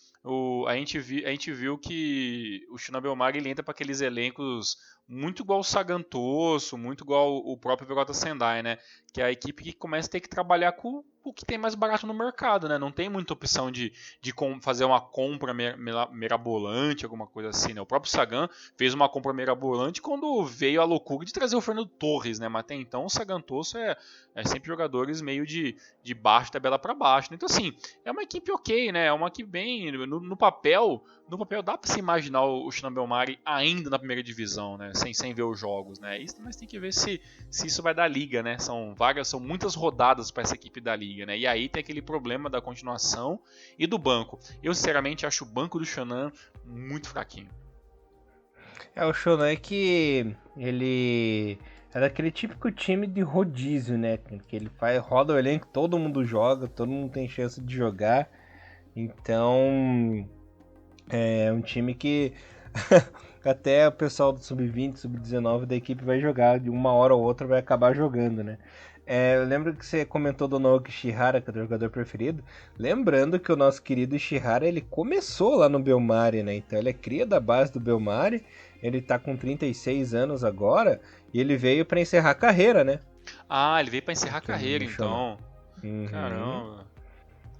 [SPEAKER 2] a gente viu que o Shinobi Omari, ele entra para aqueles elencos muito igual o Sagan Tosso, muito igual o próprio Verota Sendai, né? Que é a equipe que começa a ter que trabalhar com o que tem mais barato no mercado, né? Não tem muita opção de fazer uma compra mirabolante, alguma coisa assim, né? O próprio Sagan fez uma compra mirabolante quando veio a loucura de trazer o Fernando Torres, né? Mas até então o Sagan Tosso é sempre jogadores meio de baixo, tabela para baixo, né? Então, assim, é uma equipe ok, né? É uma equipe bem... No papel dá para se imaginar o Shinobi Omari ainda na primeira divisão, né? Sem ver os jogos, né? Isso, mas tem que ver se isso vai dar liga, né? São muitas rodadas para essa equipe da liga, né? E aí tem aquele problema da continuação e do banco. Eu, sinceramente, acho o banco do Shonan muito fraquinho.
[SPEAKER 1] O Shonan que ele é daquele típico time de rodízio, né? Que ele roda o elenco, todo mundo joga, todo mundo tem chance de jogar. Então, é um time que até o pessoal do Sub-20, Sub-19 da equipe vai jogar, de uma hora ou outra vai acabar jogando, né? Eu lembro que você comentou do Naoki Ishihara, que é o teu jogador preferido. Lembrando que o nosso querido Ishihara, ele começou lá no Belmari, né? Então ele é cria da base do Belmari, ele tá com 36 anos agora, e ele veio pra encerrar a carreira, né?
[SPEAKER 2] Ah, ele veio pra encerrar a carreira, então.
[SPEAKER 1] Uhum.
[SPEAKER 2] Caramba.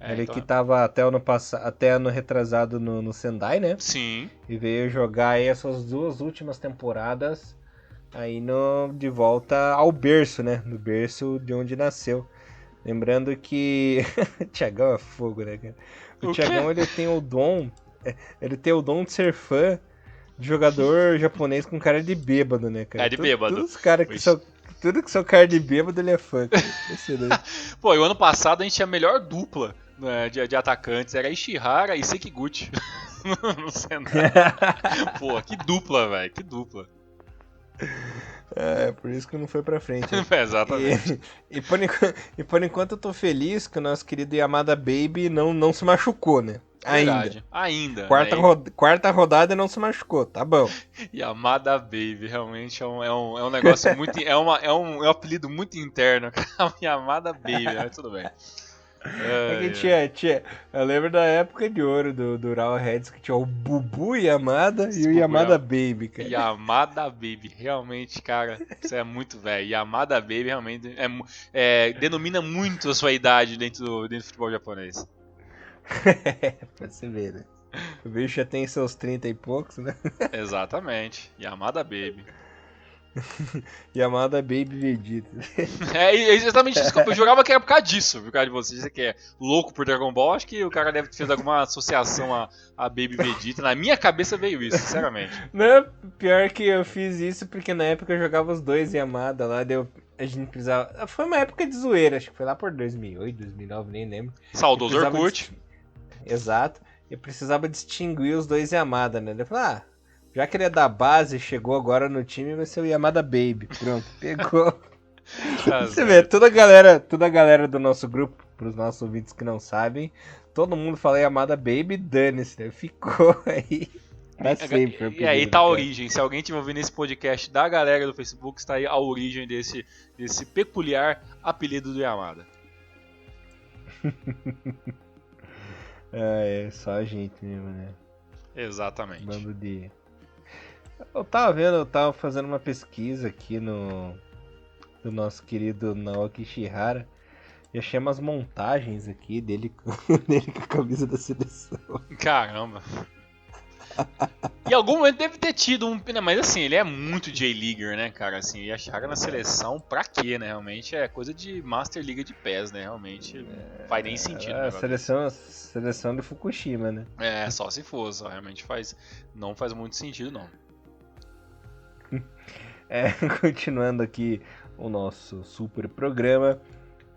[SPEAKER 1] Ele que tava até ano retrasado no Sendai, né?
[SPEAKER 2] Sim.
[SPEAKER 1] E veio jogar aí essas 2 últimas temporadas aí de volta ao berço, né? No berço de onde nasceu. Lembrando que o Thiagão é fogo, né, cara? O Thiagão, ele tem o dom de ser fã de jogador japonês com cara de bêbado, né, cara?
[SPEAKER 2] De bêbado.
[SPEAKER 1] Todos os caras tudo que são cara de bêbado, ele é fã, cara.
[SPEAKER 2] Pô, e o ano passado a gente tinha a melhor dupla, né, de atacantes, era Ishihara e Sekiguchi. No Sendai. Pô, que dupla, velho, que dupla.
[SPEAKER 1] Por isso que não foi pra frente.
[SPEAKER 2] Exatamente.
[SPEAKER 1] E por enquanto eu tô feliz que o nosso querido Yamada Baby não se machucou, né?
[SPEAKER 2] Verdade. Ainda.
[SPEAKER 1] Quarta rodada não se machucou, tá bom.
[SPEAKER 2] Yamada Baby, realmente é um negócio muito... É um apelido muito interno. Yamada Baby, mas tudo bem.
[SPEAKER 1] Eu lembro da época de ouro do Ural Reds, que tinha o Bubu Yamada e o Yamada Baby, cara.
[SPEAKER 2] Yamada Baby, realmente, cara, isso é muito velho. Yamada Baby realmente denomina muito a sua idade dentro do futebol japonês.
[SPEAKER 1] Pra você ver, né? O bicho já tem seus 30 e poucos, né?
[SPEAKER 2] Exatamente, Yamada Baby.
[SPEAKER 1] Yamada Baby Vegeta.
[SPEAKER 2] É exatamente isso que eu jurava que era por causa disso, por causa de você que é louco por Dragon Ball. Acho que o cara deve ter feito alguma associação a Baby Vegeta. Na minha cabeça veio isso, sinceramente.
[SPEAKER 1] Não, pior que eu fiz isso porque na época eu jogava os dois Yamada lá, a gente precisava... Foi uma época de zoeira, acho que foi lá por 2008, 2009, nem lembro.
[SPEAKER 2] Saudoso Orkut.
[SPEAKER 1] Exato. ele precisava distinguir os dois Yamada, né? Ele falou, já que ele é da base, chegou agora no time, vai ser o Yamada Baby. Pronto, pegou.
[SPEAKER 2] Tá
[SPEAKER 1] Você vê,
[SPEAKER 2] certo.
[SPEAKER 1] toda a galera do nosso grupo, pros nossos ouvintes que não sabem, todo mundo fala Yamada Baby, dane-se, né? Ficou aí pra sempre.
[SPEAKER 2] E aí tá a origem. Se alguém estiver ouvindo esse podcast da galera do Facebook, está aí a origem desse peculiar apelido do Yamada.
[SPEAKER 1] É só a gente mesmo, né?
[SPEAKER 2] Exatamente.
[SPEAKER 1] Bando de... eu tava fazendo uma pesquisa aqui do nosso querido Naoki Ishihara. E achei umas montagens aqui dele com a camisa da seleção.
[SPEAKER 2] Caramba. Em algum momento deve ter tido um... Mas assim, ele é muito J-Leaguer, né, cara? Assim, e a Ishihara na seleção, pra quê, né? Realmente é coisa de Master League de PES, né? Realmente não faz nem sentido.
[SPEAKER 1] A seleção de Fukushima, né?
[SPEAKER 2] É, só se for, só realmente não faz muito sentido, não.
[SPEAKER 1] Continuando aqui o nosso super programa,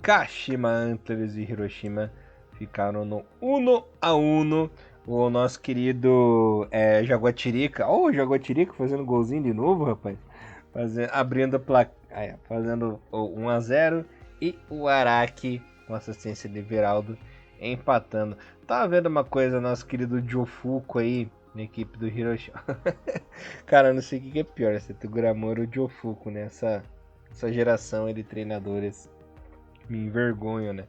[SPEAKER 1] Kashima Antlers e Hiroshima ficaram no 1-1. O nosso querido Jaguatirica, o Jaguatirica fazendo golzinho de novo, rapaz, abrindo a placa, fazendo o 1-0, e o Araki com assistência de Everaldo empatando. Tava vendo uma coisa, nosso querido Jofuku aí na equipe do Hiroshima. Cara, eu não sei o que é pior, se é o Guramura ou o Jofuku, né? Essa geração de treinadores me envergonha, né?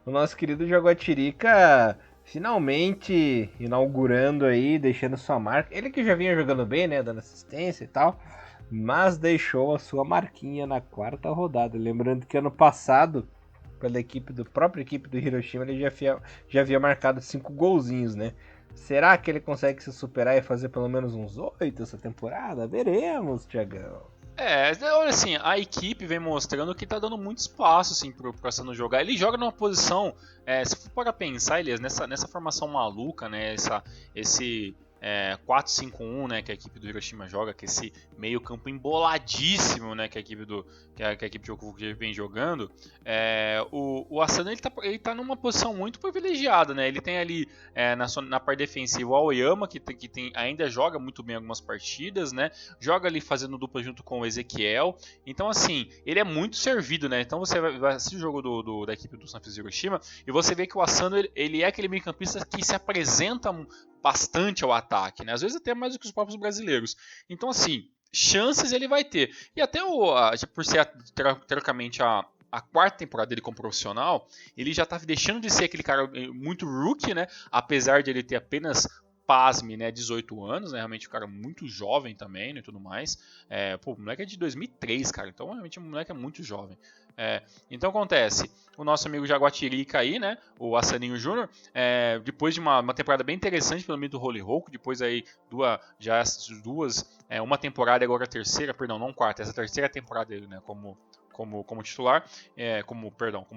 [SPEAKER 1] O nosso querido Jaguatirica finalmente inaugurando aí, deixando sua marca. Ele que já vinha jogando bem, né? Dando assistência e tal, mas deixou a sua marquinha na 4ª rodada. Lembrando que ano passado, pela própria equipe do Hiroshima, ele já havia marcado 5 golzinhos, né? Será que ele consegue se superar e fazer pelo menos uns 8 essa temporada? Veremos, Thiagão.
[SPEAKER 2] Olha assim, a equipe vem mostrando que tá dando muito espaço assim, pro Asano jogar. Ele joga numa posição, se for para pensar, Elias, nessa formação maluca, né, esse 4-5-1, né, que a equipe do Hiroshima joga, que esse meio campo emboladíssimo, né, que a equipe de Okufuji vem jogando, o Asano ele tá numa posição muito privilegiada, né, ele tem ali na parte defensiva o Aoyama, que ainda joga muito bem algumas partidas, né, joga ali fazendo dupla junto com o Ezequiel, então assim, ele é muito servido, né, então você vai assistir o jogo da equipe do Sanfrecce Hiroshima e você vê que o Asano ele é aquele meio campista que se apresenta bastante ao ataque, né? Às vezes até mais do que os próprios brasileiros. Então, assim, chances ele vai ter. E até por ser teoricamente a 4ª temporada dele como profissional, ele já tá deixando de ser aquele cara muito rookie, né? Apesar de ele ter apenas, pasme, né, 18 anos, né, realmente um cara muito jovem também, né, e tudo mais. O moleque é de 2003, cara, então realmente o moleque é muito jovem. Então acontece, o nosso amigo Jaguatirica aí, né, o Asaninho Júnior, depois de uma temporada bem interessante pelo meio do Holy Hulk, depois aí uma temporada, agora a terceira, perdão, não quarta, essa terceira temporada dele, né, como titular, como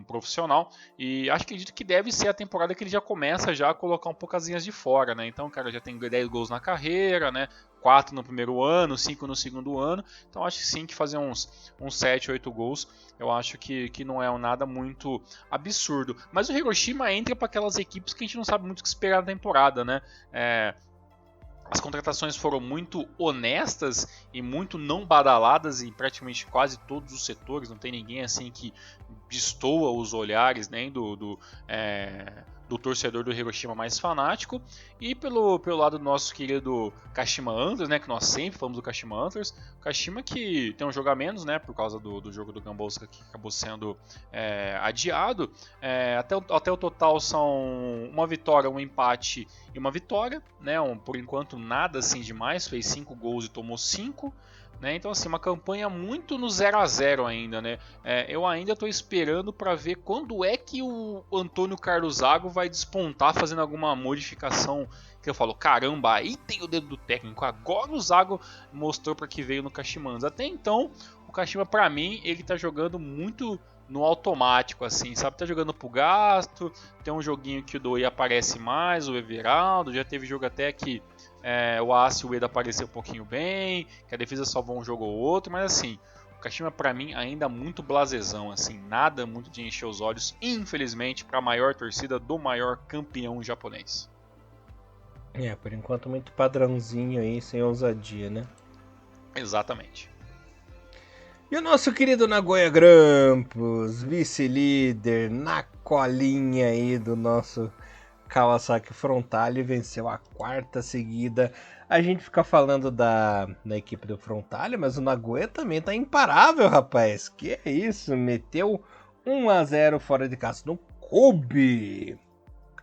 [SPEAKER 2] profissional, e acredito que deve ser a temporada que ele já começa já a colocar um pouco as linhas de fora, né? Então o cara já tem 10 gols na carreira, né? 4 no primeiro ano, 5 no segundo ano, então acho que sim, que fazer uns 7, 8 gols, eu acho que não é nada muito absurdo, mas o Hiroshima entra para aquelas equipes que a gente não sabe muito o que esperar da temporada, né? As contratações foram muito honestas e muito não badaladas em praticamente quase todos os setores. Não tem ninguém assim que destoa os olhares nem do torcedor do Hiroshima mais fanático. E pelo lado do nosso querido Kashima Antlers, né, que nós sempre falamos do Kashima Antlers, Kashima que tem um jogo a menos, né, por causa do jogo do Gamboska que acabou sendo adiado. Até o total são uma vitória, um empate e uma vitória, né, por enquanto nada assim demais, fez 5 gols e tomou 5. Né? Então, assim, uma campanha muito no 0-0 ainda, né? Eu ainda estou esperando para ver quando é que o Antônio Carlos Zago vai despontar fazendo alguma modificação. Que eu falo, caramba, aí tem o dedo do técnico. Agora o Zago mostrou para que veio no Kashima. Até então, o Kashima, para mim, ele tá jogando muito no automático, assim, sabe? Tá jogando pro gasto. Tem um joguinho que o Doi aparece mais, o Everaldo. Já teve jogo até que o Ace e o Ueda apareceu um pouquinho bem, que a defesa salvou um jogo ou outro, mas assim, o Kashima pra mim ainda muito blasezão, assim, nada muito de encher os olhos, infelizmente, para a maior torcida do maior campeão japonês.
[SPEAKER 1] Por enquanto muito padrãozinho aí, sem ousadia, né?
[SPEAKER 2] Exatamente.
[SPEAKER 1] E o nosso querido Nagoya Grampus, vice-líder, na colinha aí do nosso Kawasaki Frontale, venceu a 4ª seguida. A gente fica falando da equipe do Frontale, mas o Nagoya também tá imparável, rapaz. Que é isso? Meteu 1-0 fora de casa no Kobe.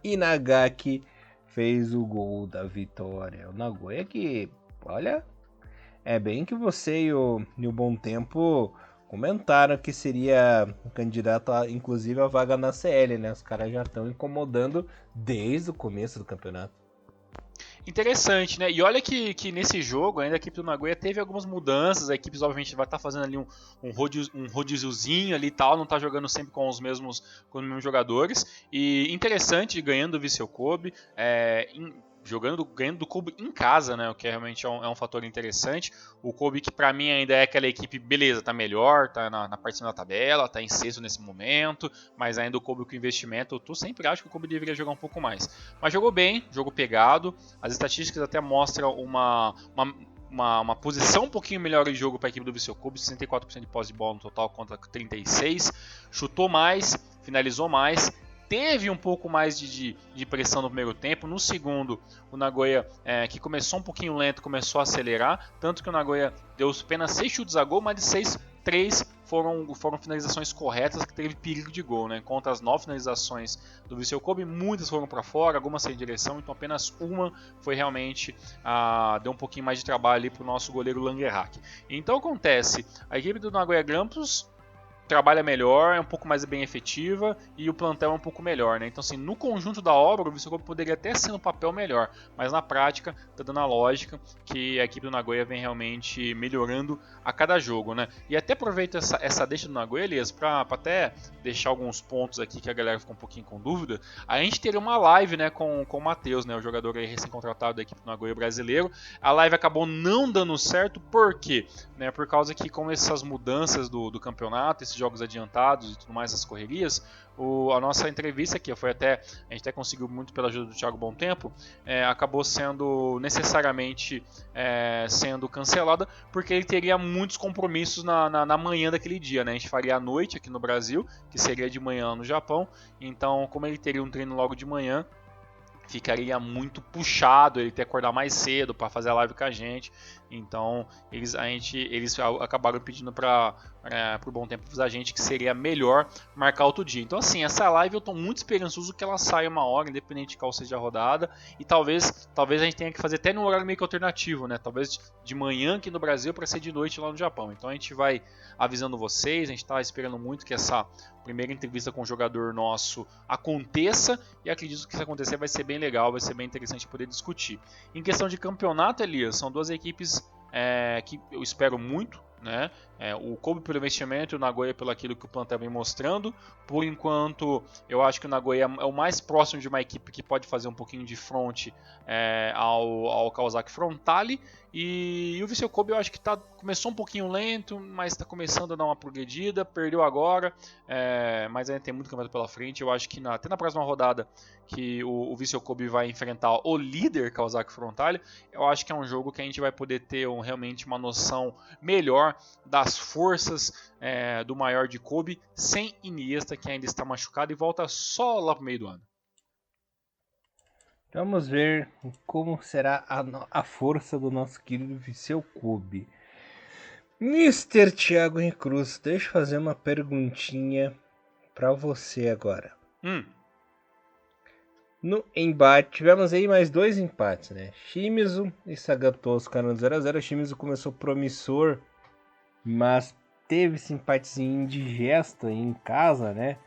[SPEAKER 1] Inagaki fez o gol da vitória. O Nagoya que, olha, é bem que você e o Bom Tempo comentaram que seria candidato, inclusive, a vaga na CL, né? Os caras já estão incomodando desde o começo do campeonato.
[SPEAKER 2] Interessante, né? E olha que nesse jogo ainda a equipe do Nagoya teve algumas mudanças. A equipe obviamente vai estar fazendo ali um rodíziozinho ali e tal, não está jogando sempre com os mesmos jogadores. E interessante, ganhando o Vissel Kobe, ganhando do Kobe em casa, né? O que realmente é um fator interessante. O Kobe, que pra mim ainda é aquela equipe, beleza, tá melhor, tá na parte de cima da tabela, tá em sexto nesse momento, mas ainda o Kobe com investimento, eu sempre acho que o Kobe deveria jogar um pouco mais. Mas jogou bem, jogo pegado, as estatísticas até mostram uma posição um pouquinho melhor de jogo para a equipe do Vissel Kobe, 64% de posse de bola no total contra 36%, chutou mais, finalizou mais, teve um pouco mais de pressão no primeiro tempo. No segundo, o Nagoya, que começou um pouquinho lento, começou a acelerar. Tanto que o Nagoya deu apenas 6 chutes a gol, mas de 6, 3 foram finalizações corretas, que teve perigo de gol, né? Contra as 9 finalizações do Vissel Kobe, muitas foram para fora, algumas sem direção, então apenas uma foi realmente, deu um pouquinho mais de trabalho ali para o nosso goleiro Langerhak. Então acontece, a equipe do Nagoya Grampus trabalha melhor, é um pouco mais bem efetiva e o plantel é um pouco melhor, né? Então, assim, no conjunto da obra, o Vissel Kobe poderia até ser um papel melhor, mas na prática, tá dando a lógica que a equipe do Nagoya vem realmente melhorando a cada jogo, né? E até aproveito essa deixa do Nagoya, Elias, para até deixar alguns pontos aqui que a galera ficou um pouquinho com dúvida. A gente teria uma live, né, com o Matheus, né, o jogador aí recém-contratado da equipe do Nagoya brasileiro. A live acabou não dando certo, por quê? Né, por causa que com essas mudanças do campeonato, esses jogos adiantados e tudo mais, as correrias, a nossa entrevista aqui foi a gente até conseguiu muito pela ajuda do Thiago Bom Tempo, acabou sendo necessariamente sendo cancelada, porque ele teria muitos compromissos na manhã daquele dia, né? A gente faria à noite aqui no Brasil, que seria de manhã no Japão, então como ele teria um treino logo de manhã, ficaria muito puxado ele ter que acordar mais cedo para fazer a live com a gente. Então eles acabaram pedindo para o Bom Tempo avisar a gente que seria melhor marcar outro dia. Então assim, essa live eu estou muito esperançoso que ela saia uma hora, independente de qual seja a rodada. E talvez a gente tenha que fazer até num horário meio que alternativo, né? Talvez de manhã aqui no Brasil para ser de noite lá no Japão. Então a gente vai avisando vocês, a gente está esperando muito que essa primeira entrevista com o jogador nosso aconteça, e acredito que se acontecer vai ser bem legal, vai ser bem interessante poder discutir. Em questão de campeonato, Elias, são duas equipes que eu espero muito, né? O Kobe pelo investimento e o Nagoya pelo aquilo que o plantel vem mostrando. Por enquanto, eu acho que o Nagoya é o mais próximo de uma equipe que pode fazer um pouquinho de front ao Kawasaki Frontale. E o Vissel Kobe eu acho que começou um pouquinho lento, mas está começando a dar uma progredida. Perdeu agora, mas ainda tem muito campeonato pela frente. Eu acho que até na próxima rodada que o Vissel Kobe vai enfrentar o líder Kawasaki Frontale, eu acho que é um jogo que a gente vai poder ter realmente uma noção melhor das forças do maior de Kobe, sem Iniesta, que ainda está machucado e volta só lá pro meio do ano.
[SPEAKER 1] Vamos ver como será a força do nosso querido Vissel Kobe. Mr. Thiago Cruz, deixa eu fazer uma perguntinha para você agora. No embate, tivemos aí mais 2 empates, né? Shimizu e Sagatose ficaram 0-0. O Shimizu começou promissor, mas teve esse empatezinho indigesto aí em casa, né?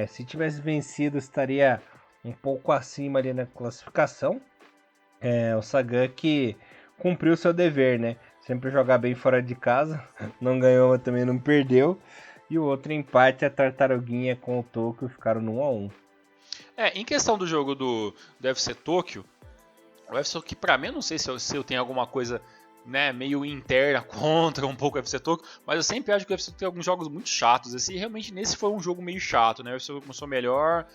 [SPEAKER 1] Se tivesse vencido, estaria um pouco acima ali na classificação. O Sagan que cumpriu seu dever, né? Sempre jogar bem fora de casa. Não ganhou, mas também não perdeu. E o outro empate, a Tartaruguinha com o Tokyo, ficaram no 1-1.
[SPEAKER 2] Em questão do jogo do FC Tokyo, o FC Tokyo, pra mim, eu não sei se eu tenho alguma coisa, né, meio interna contra um pouco o FC Tokyo, mas eu sempre acho que o FC Tokyo tem alguns jogos muito chatos. Realmente nesse foi um jogo meio chato, né? O FC Tokyo começou melhor,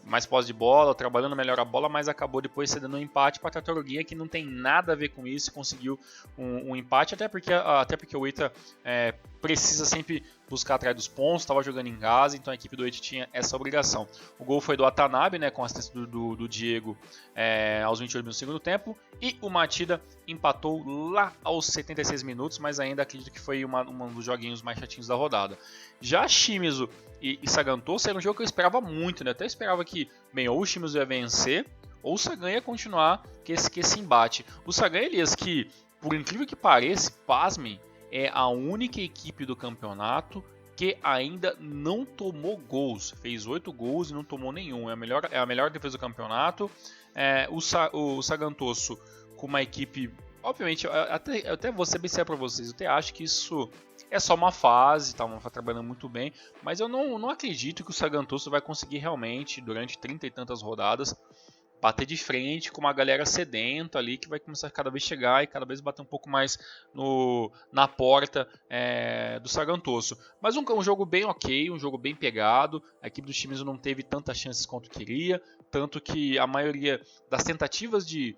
[SPEAKER 2] mais posse de bola, trabalhando melhor a bola, mas acabou depois cedendo um empate para a Tartaruguinha, que não tem nada a ver com isso, conseguiu um empate, até porque o Ita precisa sempre buscar atrás dos pontos, estava jogando em casa, então a equipe do Ita tinha essa obrigação. O gol foi do Watanabe, né, com a assistência do Diego aos 28 minutos do segundo tempo, e o Matida empatou lá aos 76 minutos, mas ainda acredito que foi um dos joguinhos mais chatinhos da rodada. Já Shimizu e Sagantoso era um jogo que eu esperava muito, né? Até esperava que, bem, ou o Shimizu ia vencer, ou o Sagan ia continuar com esse embate. O Sagan, Elias, que, por incrível que pareça, pasmem, é a única equipe do campeonato que ainda não tomou gols. Fez 8 gols e não tomou nenhum. É a melhor defesa do campeonato. O Sagantoso, com uma equipe... Obviamente, eu até vou ser bem sério para vocês, eu até acho que isso é só uma fase, tá trabalhando muito bem, mas eu não acredito que o Sagantoso vai conseguir realmente, durante 30 e tantas rodadas, bater de frente com uma galera sedenta ali, que vai começar a cada vez chegar e cada vez bater um pouco mais na porta do Sagantoso. Mas um jogo bem ok, um jogo bem pegado, a equipe do Shimizu não teve tantas chances quanto queria, tanto que a maioria das tentativas de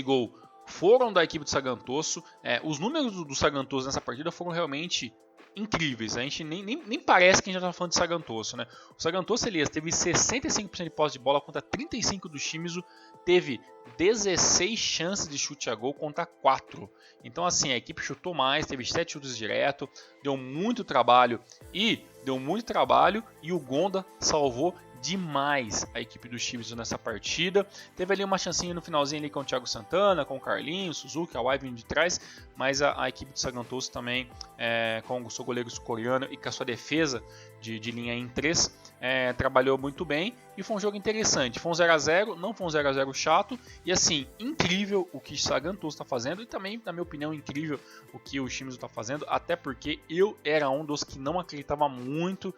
[SPEAKER 2] gol foram da equipe do Sagantoso. Os números do Sagantoso nessa partida foram realmente incríveis. A gente nem parece que a gente já está falando de Sagantoso, né? O Sagantoso, Elias, teve 65% de posse de bola contra 35% do Shimizu, teve 16 chances de chute a gol contra 4. Então, assim, a equipe chutou mais, teve 7 chutes direto, deu muito trabalho e o Gonda salvou demais a equipe do Shimizu nessa partida. Teve ali uma chancinha no finalzinho ali com o Thiago Santana, com o Carlinhos, Suzuki, a Wai vindo de trás, mas a equipe do Sagantoso também, com o seu goleiro sul-coreano e com a sua defesa de linha em 3, trabalhou muito bem e foi um jogo interessante. Foi um 0x0, não foi um 0x0 chato, e assim, incrível o que o Sagantoso está fazendo, e também, na minha opinião, incrível o que o Shimizu está fazendo, até porque eu era um dos que não acreditava muito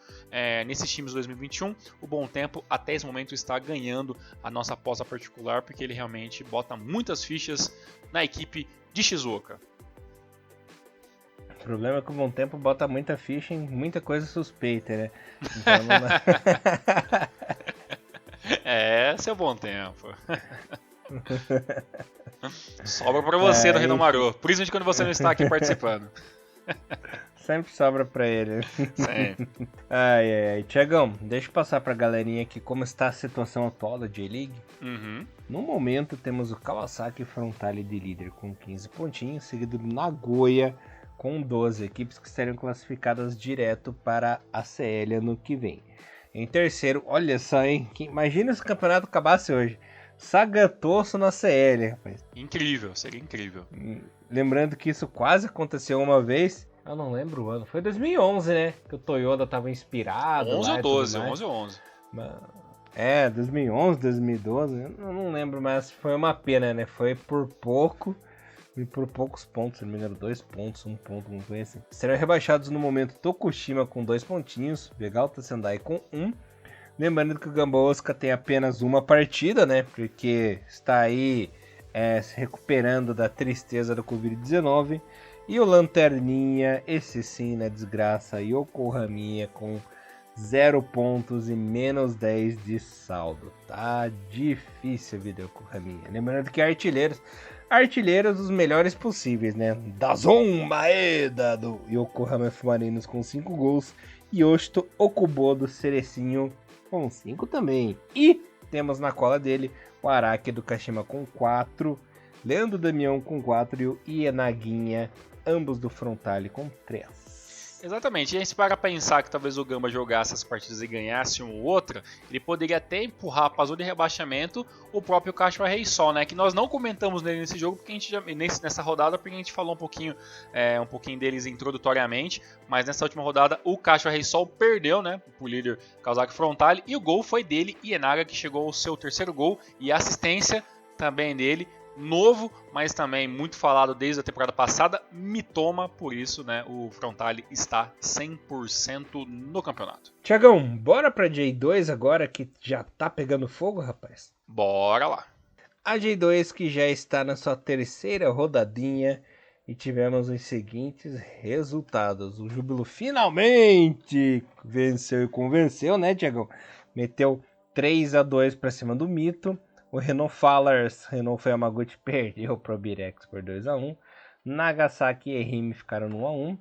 [SPEAKER 2] nesse Shimizu 2021. O Bom Tempo até esse momento está ganhando a nossa aposta particular, porque ele realmente bota muitas fichas na equipe de Shizuoka.
[SPEAKER 1] O problema é que o Bom Tempo bota muita ficha em muita coisa suspeita, né? Então não dá.
[SPEAKER 2] Seu Bom Tempo. Sobra pra você no Renomaru, principalmente quando você não está aqui participando.
[SPEAKER 1] Sempre sobra pra ele.
[SPEAKER 2] Sempre.
[SPEAKER 1] Ai. Tiagão, deixa eu passar pra galerinha aqui como está a situação atual da J-League.
[SPEAKER 2] Uhum.
[SPEAKER 1] No momento temos o Kawasaki Frontale de líder com 15 pontinhos, seguido do Nagoya com 12 equipes que serão classificadas direto para a CL ano que vem. Em terceiro, olha só, hein? Imagina se o campeonato acabasse hoje. Sagantoso na CL, rapaz.
[SPEAKER 2] Incrível, seria incrível.
[SPEAKER 1] Lembrando que isso quase aconteceu uma vez. Eu não lembro o ano. Foi 2011, né? Que o Toyota tava inspirado.
[SPEAKER 2] 11
[SPEAKER 1] lá
[SPEAKER 2] ou 12, 11 ou 11.
[SPEAKER 1] 2011, 2012. Eu não lembro, mas foi uma pena, né? Foi por pouco. E por poucos pontos, se não me engano, 2 pontos, 1 ponto, não foi assim. Serão rebaixados no momento Tokushima com 2 pontinhos, Vegalta Sendai com 1. Lembrando que o Gamba Osaka tem apenas uma partida, né? Porque está aí se recuperando da tristeza do Covid-19. E o Lanterninha, esse sim na desgraça, Yokohaminha com 0 pontos e menos 10 de saldo. Tá difícil a vida Yokohaminha. Lembrando que artilheiros os melhores possíveis, né? Dazon Maeda do Yokohama F-Marinos com 5 gols. Yoshito Okubo do Cerecinho com 5 também. E temos na cola dele o Araki do Kashima com 4. Leandro Damião com 4 e o Ienaguinha, ambos do Frontale com 3.
[SPEAKER 2] Exatamente, e aí se para pensar que talvez o Gamba jogasse as partidas e ganhasse uma ou outra, ele poderia até empurrar para a zona de rebaixamento o próprio Kashiwa Reysol, né? Que nós não comentamos nele nesse jogo, porque a gente já, nessa rodada, porque a gente falou um pouquinho deles introdutoriamente, mas nessa última rodada o Kashiwa Reysol perdeu, né, pro líder Kawasaki Frontale, e o gol foi dele, Ienaga, que chegou ao seu terceiro gol, e a assistência também dele. Novo, mas também muito falado desde a temporada passada, Mitoma, por isso, né, o Frontale está 100% no campeonato.
[SPEAKER 1] Tiagão, bora pra J2 agora que já tá pegando fogo, rapaz?
[SPEAKER 2] Bora lá.
[SPEAKER 1] A J2 que já está na sua terceira rodadinha e tivemos os seguintes resultados. O Júbilo finalmente venceu e convenceu, né, Tiagão? Meteu 3-2 para cima do Mito. O Renault Fallers, Renault Yamaguchi perdeu para o Birex por 2-1. Nagasaki e Ehime ficaram no 1-1.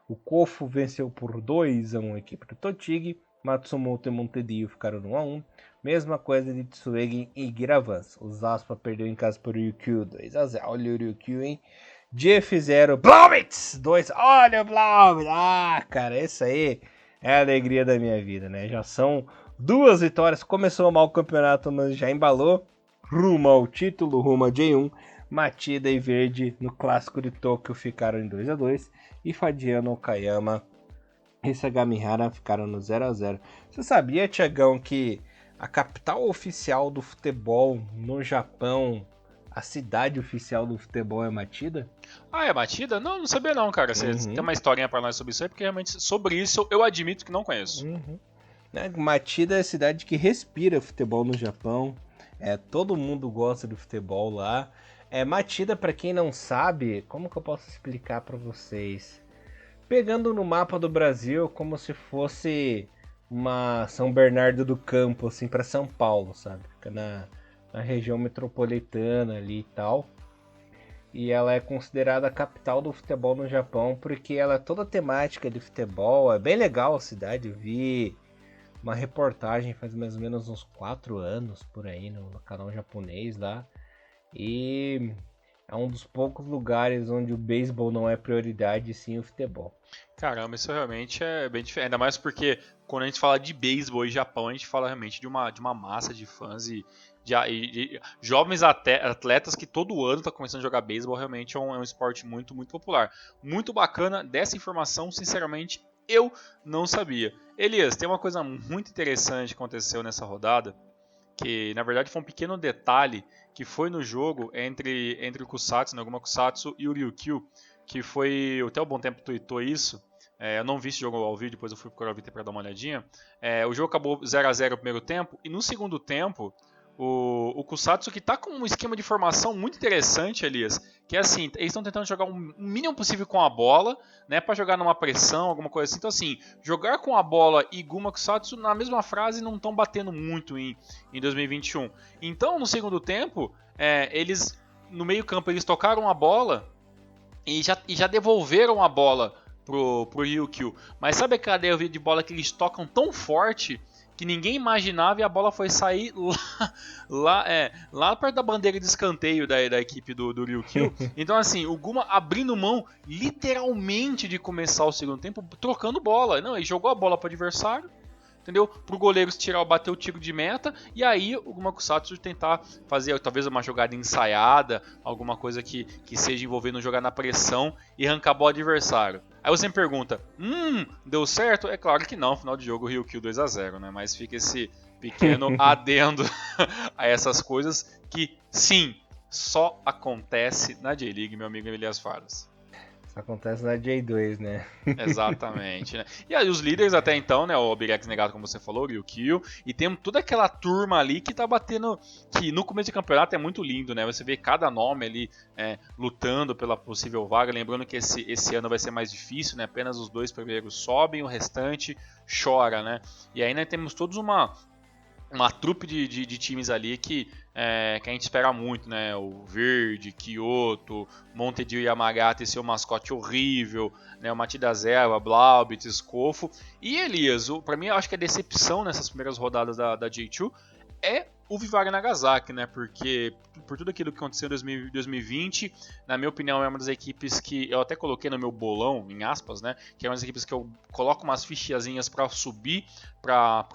[SPEAKER 1] O Kofu venceu por 2-1 a equipe do Totig. Matsumoto e Montedio ficaram no 1-1. Mesma coisa de Tsuegen e Giravans. O Zaspa perdeu em casa por Ryukyu 2-0. Olha o Ryukyu, hein? GF0 Blaubitz 2. Olha o Blaubitz. Ah, cara, esse aí é a alegria da minha vida, né? Já são 2 vitórias. Começou mal o campeonato, mas já embalou. Rumo ao título, rumo a J1. Matida e Verde no clássico de Tóquio ficaram em 2-2. E Fadiano, Okayama e Sagamihara ficaram no 0-0. Você sabia, Tiagão, que a capital oficial do futebol no Japão, a cidade oficial do futebol é Matida?
[SPEAKER 2] Ah, é Matida? Não sabia não, cara. Você tem uma historinha pra nós sobre isso aí? Porque realmente sobre isso eu admito que não conheço.
[SPEAKER 1] Matida é a cidade que respira futebol no Japão. Todo mundo gosta do futebol lá. Matida, pra quem não sabe, como que eu posso explicar pra vocês? Pegando no mapa do Brasil como se fosse uma São Bernardo do Campo, assim, para São Paulo, sabe? Fica na região metropolitana ali e tal. E ela é considerada a capital do futebol no Japão, porque ela é toda temática de futebol. É bem legal a cidade. Eu vi uma reportagem faz mais ou menos uns 4 anos por aí no canal japonês lá. E é um dos poucos lugares onde o beisebol não é prioridade, sim o futebol.
[SPEAKER 2] Caramba, isso realmente é bem diferente. Ainda mais porque quando a gente fala de beisebol e Japão, a gente fala realmente de uma massa de fãs e de jovens atletas que todo ano estão começando a jogar beisebol. Realmente é um esporte muito, muito popular. Muito bacana. Dessa informação, sinceramente, eu não sabia. Elias, tem uma coisa muito interessante que aconteceu nessa rodada, que na verdade foi um pequeno detalhe que foi no jogo entre o Kusatsu, né, Guma Kusatsu e o Ryukyu, que foi, até o Bom Tempo tweetou isso. Eu não vi esse jogo ao vivo, depois eu fui procurar o VT para dar uma olhadinha. O jogo acabou 0-0 no primeiro tempo, e no segundo tempo, o Kusatsu, que tá com um esquema de formação muito interessante, Elias, que é assim, eles estão tentando jogar o mínimo possível com a bola, né, para jogar numa pressão, alguma coisa assim. Então assim, jogar com a bola e Guma Kusatsu na mesma frase não estão batendo muito em 2021. Então, no segundo tempo, eles, no meio campo, eles tocaram a bola e já devolveram a bola pro Ryukyu. Mas sabe aquela devolvida de bola que eles tocam tão forte que ninguém imaginava, e a bola foi sair lá perto da bandeira de escanteio da equipe do Ryukyu. Então assim, o Guma abrindo mão literalmente de começar o segundo tempo trocando bola. Não, ele jogou a bola para o adversário, entendeu? Pro goleiro bater o tiro de meta, e aí o Guma Kusatsu tentar fazer talvez uma jogada ensaiada, alguma coisa que seja envolvendo jogar na pressão e arrancar a bola do adversário. Aí você me pergunta, deu certo? É claro que não, final de jogo o Ryukyu 2-0, né? Mas fica esse pequeno adendo a essas coisas que, sim, só acontece na J-League, meu amigo Elias Faras.
[SPEAKER 1] Isso acontece na J2, né?
[SPEAKER 2] Exatamente, né? E aí os líderes até então, né? O Birex negado, como você falou, o Ryukyu. E tem toda aquela turma ali que tá batendo. Que no começo de campeonato é muito lindo, né? Você vê cada nome ali lutando pela possível vaga. Lembrando que esse ano vai ser mais difícil, né? Apenas os 2 primeiros sobem, o restante chora, né? E aí nós temos todos uma trupe de times ali que a gente espera muito, né? O Verde, Kyoto, Montedio e Yamagata e seu mascote horrível, né? O Matida Zero, Blaubitz, Skofo. E Elias, pra mim eu acho que a decepção nessas primeiras rodadas da J2 é o Vivari Nagasaki, né? Porque por tudo aquilo que aconteceu em 2020, na minha opinião, é uma das equipes que eu até coloquei no meu bolão, em aspas, né? Que é uma das equipes que eu coloco umas fichiazinhas para subir pra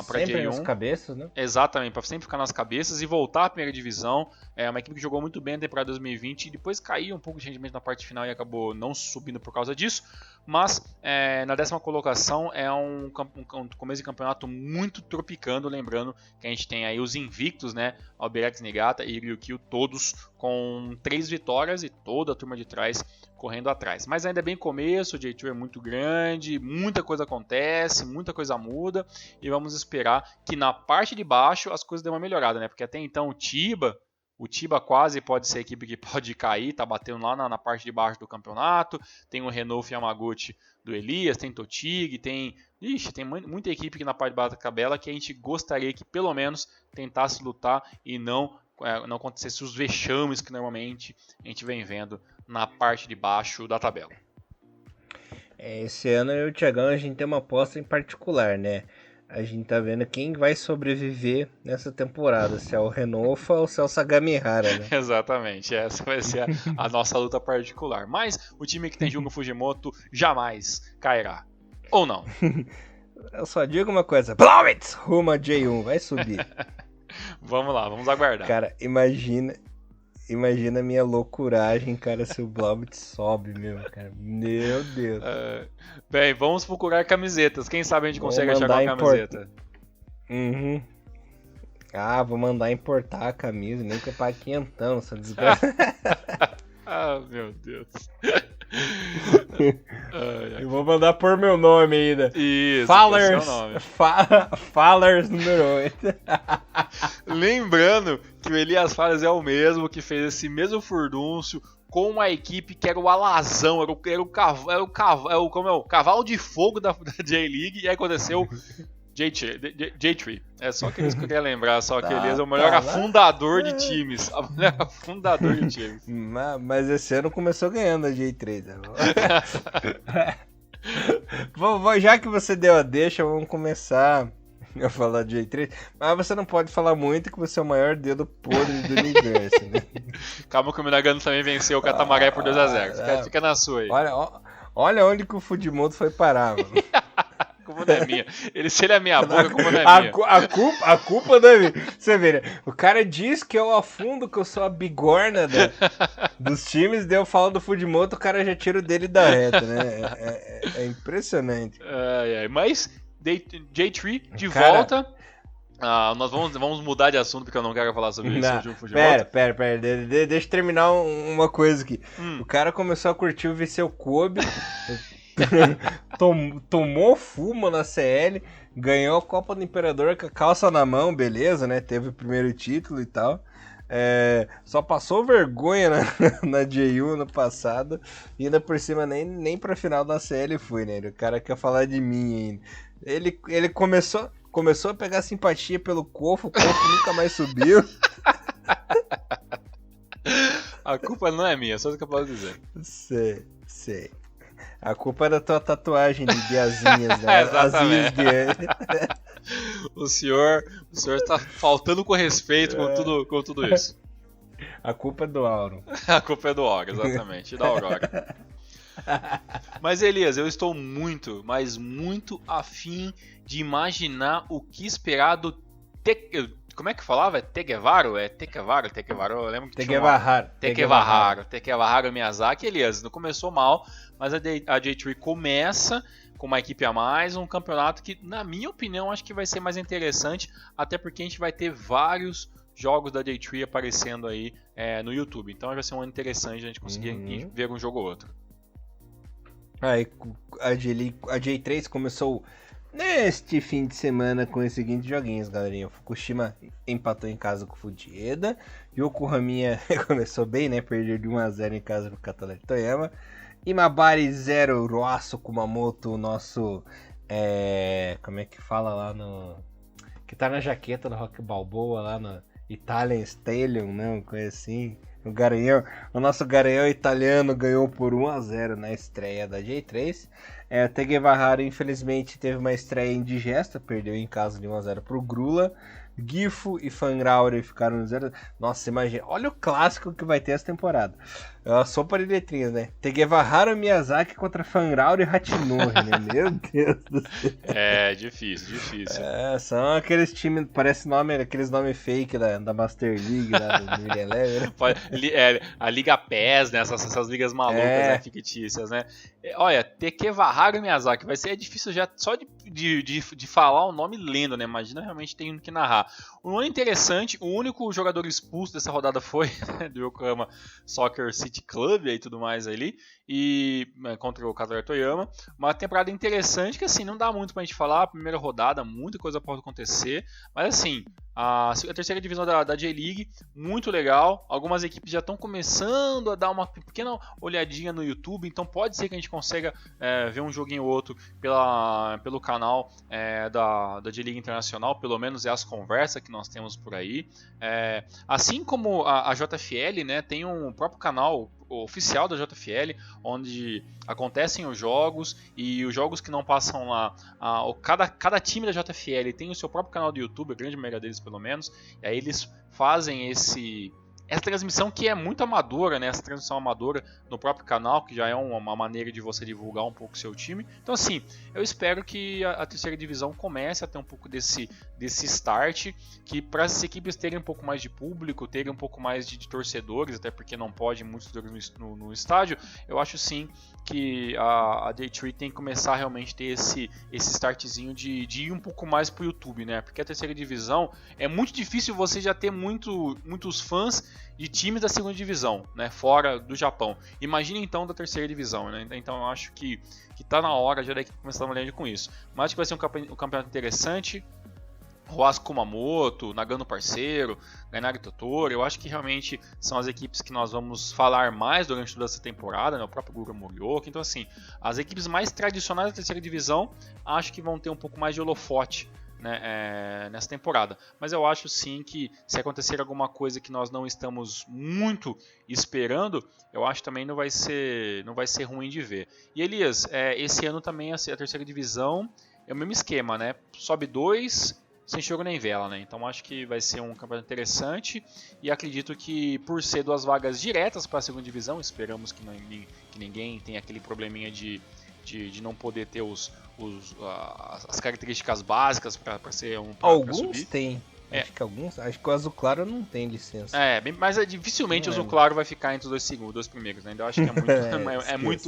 [SPEAKER 1] sempre
[SPEAKER 2] J1.
[SPEAKER 1] nas cabeças, né?
[SPEAKER 2] Exatamente, para sempre ficar nas cabeças e voltar à primeira divisão. É uma equipe que jogou muito bem na temporada 2020 e depois caiu um pouco de rendimento na parte final e acabou não subindo por causa disso. Mas na 10ª colocação é um começo de campeonato muito tropicando, lembrando que a gente tem aí os invictos, né? Albirex Niigata e Ryukyu, todos com 3 vitórias e toda a turma de trás correndo atrás. Mas ainda é bem começo, o J2 é muito grande, muita coisa acontece, muita coisa muda e vamos esperar que na parte de baixo as coisas dêem uma melhorada, né? Porque até então o Chiba O Chiba quase pode ser a equipe que pode cair, tá batendo lá na parte de baixo do campeonato. Tem o Renault Yamaguchi do Elias, tem Totig, tem muita equipe aqui na parte de baixo da tabela que a gente gostaria que pelo menos tentasse lutar e não acontecesse os vexames que normalmente a gente vem vendo na parte de baixo da tabela.
[SPEAKER 1] Esse ano eu e o Thiagão, a gente tem uma aposta em particular, né? A gente tá vendo quem vai sobreviver nessa temporada, se é o Renofa ou se é o Sagamihara, né?
[SPEAKER 2] Exatamente, essa vai ser a nossa luta particular. Mas o time que tem Junko Fujimoto jamais cairá. Ou não?
[SPEAKER 1] Eu só digo uma coisa, Blauwitz rumo a J1, vai subir.
[SPEAKER 2] Vamos lá, vamos aguardar.
[SPEAKER 1] Cara, imagina a minha loucuragem, cara, se o Blauwitz sobe mesmo, cara. Meu Deus.
[SPEAKER 2] Bem, vamos procurar camisetas. Quem sabe a gente consegue achar uma camiseta.
[SPEAKER 1] Uhum. Ah, vou mandar importar a camisa, nem que eu pague quinhentão, essa desgraça.
[SPEAKER 2] Ah, meu Deus.
[SPEAKER 1] Eu vou mandar por meu nome ainda.
[SPEAKER 2] Isso,
[SPEAKER 1] Fallers número 8.
[SPEAKER 2] Lembrando que o Elias Fares é o mesmo que fez esse mesmo furdúncio com uma equipe que era o alazão, era o cavalo de fogo da J-League, e aí aconteceu J3. É só que eles queriam lembrar, só que Elias é o melhor afundador de times. O melhor afundador de times.
[SPEAKER 1] Mas esse ano começou ganhando a J3. Já que você deu a deixa, vamos começar a falar de J3. Mas você não pode falar muito que você é o maior dedo podre do universo, né?
[SPEAKER 2] Calma que o Minagano também venceu o Catamaré por 2-0. Fica na sua aí.
[SPEAKER 1] Olha onde que o Fujimoto foi parar, mano.
[SPEAKER 2] A culpa não é minha. Se ele é minha boca, a culpa não é minha.
[SPEAKER 1] A culpa não é minha. Você vê, né? O cara diz que eu afundo, que eu sou a bigorna dos times, daí eu falo do Fujimoto, o cara já tira o dele da reta, né? É impressionante.
[SPEAKER 2] Mas J3 de volta. Nós vamos mudar de assunto porque eu não quero falar sobre isso.
[SPEAKER 1] Pera. Deixa eu terminar uma coisa aqui. O cara começou a curtir o Viseu Kobe. Tomou fumo na CL, ganhou a Copa do Imperador com a calça na mão, beleza, né? Teve o primeiro título e tal. Só passou vergonha na J1 no passado. E ainda por cima nem pra final da CL foi, né? O cara quer falar de mim ainda. Ele começou a pegar simpatia pelo Kofo, o Kofo nunca mais subiu.
[SPEAKER 2] A culpa não é minha, só o que eu posso dizer.
[SPEAKER 1] Sei. A culpa é da tua tatuagem de guiazinhas, né?
[SPEAKER 2] Exatamente. O senhor está faltando com respeito com tudo isso.
[SPEAKER 1] A culpa é do Auro.
[SPEAKER 2] A culpa é do Auro, exatamente. E da Aurora. Mas Elias, eu estou muito, mas muito afim de imaginar o que esperar do como é que falava? Tekevaro? Tekevaro? Eu lembro que Tekevaro Miyazaki. Elias, não começou mal, mas a J3 começa com uma equipe a mais, um campeonato que, na minha opinião, acho que vai ser mais interessante, até porque a gente vai ter vários jogos da J3 aparecendo aí no YouTube. Então vai ser um ano interessante a gente conseguir ver um jogo ou outro.
[SPEAKER 1] A J3 começou neste fim de semana com os seguintes joguinhos, galerinha. O Fukushima empatou em casa com o Fujieda. Yokohama começou bem, né? Perdeu de 1-0 em casa pro Catalete Toyama. Imabari 0, Roasso Kumamoto, o nosso... como é que fala lá no... Que tá na jaqueta do Rock Balboa lá no Italian Stallion, né? Uma coisa assim. O nosso Garanhão italiano ganhou por 1-0 na estreia da J3. O Tekevahara, infelizmente, teve uma estreia indigesta, perdeu em casa de 1-0 pro Grula. Gifu e Fangrauri ficaram no 0. Nossa, imagina, olha o clássico que vai ter essa temporada. É uma sopa de letrinhas, né? Tekevahara Miyazaki contra Fangrauri e Hachinori, né? Meu Deus do céu.
[SPEAKER 2] Difícil.
[SPEAKER 1] São aqueles times, parece aqueles nomes fake da Master League, lá do Mid Eleven.
[SPEAKER 2] A Liga PES, né? Essas ligas malucas, né? Fictícias, né? Olha, Tekevahara Miyazaki, é difícil já só de falar o nome lendo, né? Imagina realmente tem que narrar. Um nome interessante, o único jogador expulso dessa rodada foi do Yokohama Soccer City Club e tudo mais ali, e contra o Kazuyuki Toyama. Uma temporada interessante que assim, não dá muito pra gente falar, primeira rodada, muita coisa pode acontecer, mas assim, A terceira divisão da J-League, muito legal. Algumas equipes já estão começando a dar uma pequena olhadinha no YouTube, então pode ser que a gente consiga ver um joguinho ou outro pelo canal da J-League Internacional, pelo menos é as conversas que nós temos por aí. Assim como a JFL, né, tem um próprio canal oficial da JFL, onde acontecem os jogos, e os jogos que não passam lá, cada time da JFL tem o seu próprio canal do YouTube, a grande maioria deles pelo menos, e aí eles fazem essa transmissão que é muito amadora, né? Essa transmissão amadora no próprio canal, que já é uma maneira de você divulgar um pouco o seu time. Então, assim, eu espero que a terceira divisão comece a ter um pouco desse start, que para as equipes terem um pouco mais de público, terem um pouco mais de torcedores, até porque não pode muitos torcedores no estádio, eu acho sim que a Day3 tem que começar a realmente ter esse startzinho de ir um pouco mais pro YouTube, né? Porque a terceira divisão é muito difícil você já ter muitos fãs de times da segunda divisão, né? Fora do Japão. Imagine então da terceira divisão, né? Então eu acho que tá na hora já da equipe começar a dar uma olhada com isso. Mas acho que vai ser um campeonato interessante. Roas Kumamoto, Nagano Parceiro, Gainari Totoro, eu acho que realmente são as equipes que nós vamos falar mais durante toda essa temporada, né? O próprio Gura Morioka. Então, assim, as equipes mais tradicionais da terceira divisão acho que vão ter um pouco mais de holofote, né, nessa temporada. Mas eu acho sim que se acontecer alguma coisa que nós não estamos muito esperando, eu acho também não vai ser ruim de ver. E Elias, esse ano também a terceira divisão é o mesmo esquema, né? Sobe 2 sem choro nem vela, né? Então acho que vai ser um campeonato interessante e acredito que por ser 2 vagas diretas para a segunda divisão, esperamos que ninguém tenha aquele probleminha de não poder ter as características básicas para ser um pra
[SPEAKER 1] Alguns
[SPEAKER 2] subir.
[SPEAKER 1] tem. Acho que o Azul Claro não tem licença.
[SPEAKER 2] Mas dificilmente o Azul Claro vai ficar entre os dois primeiros, né? Então eu acho que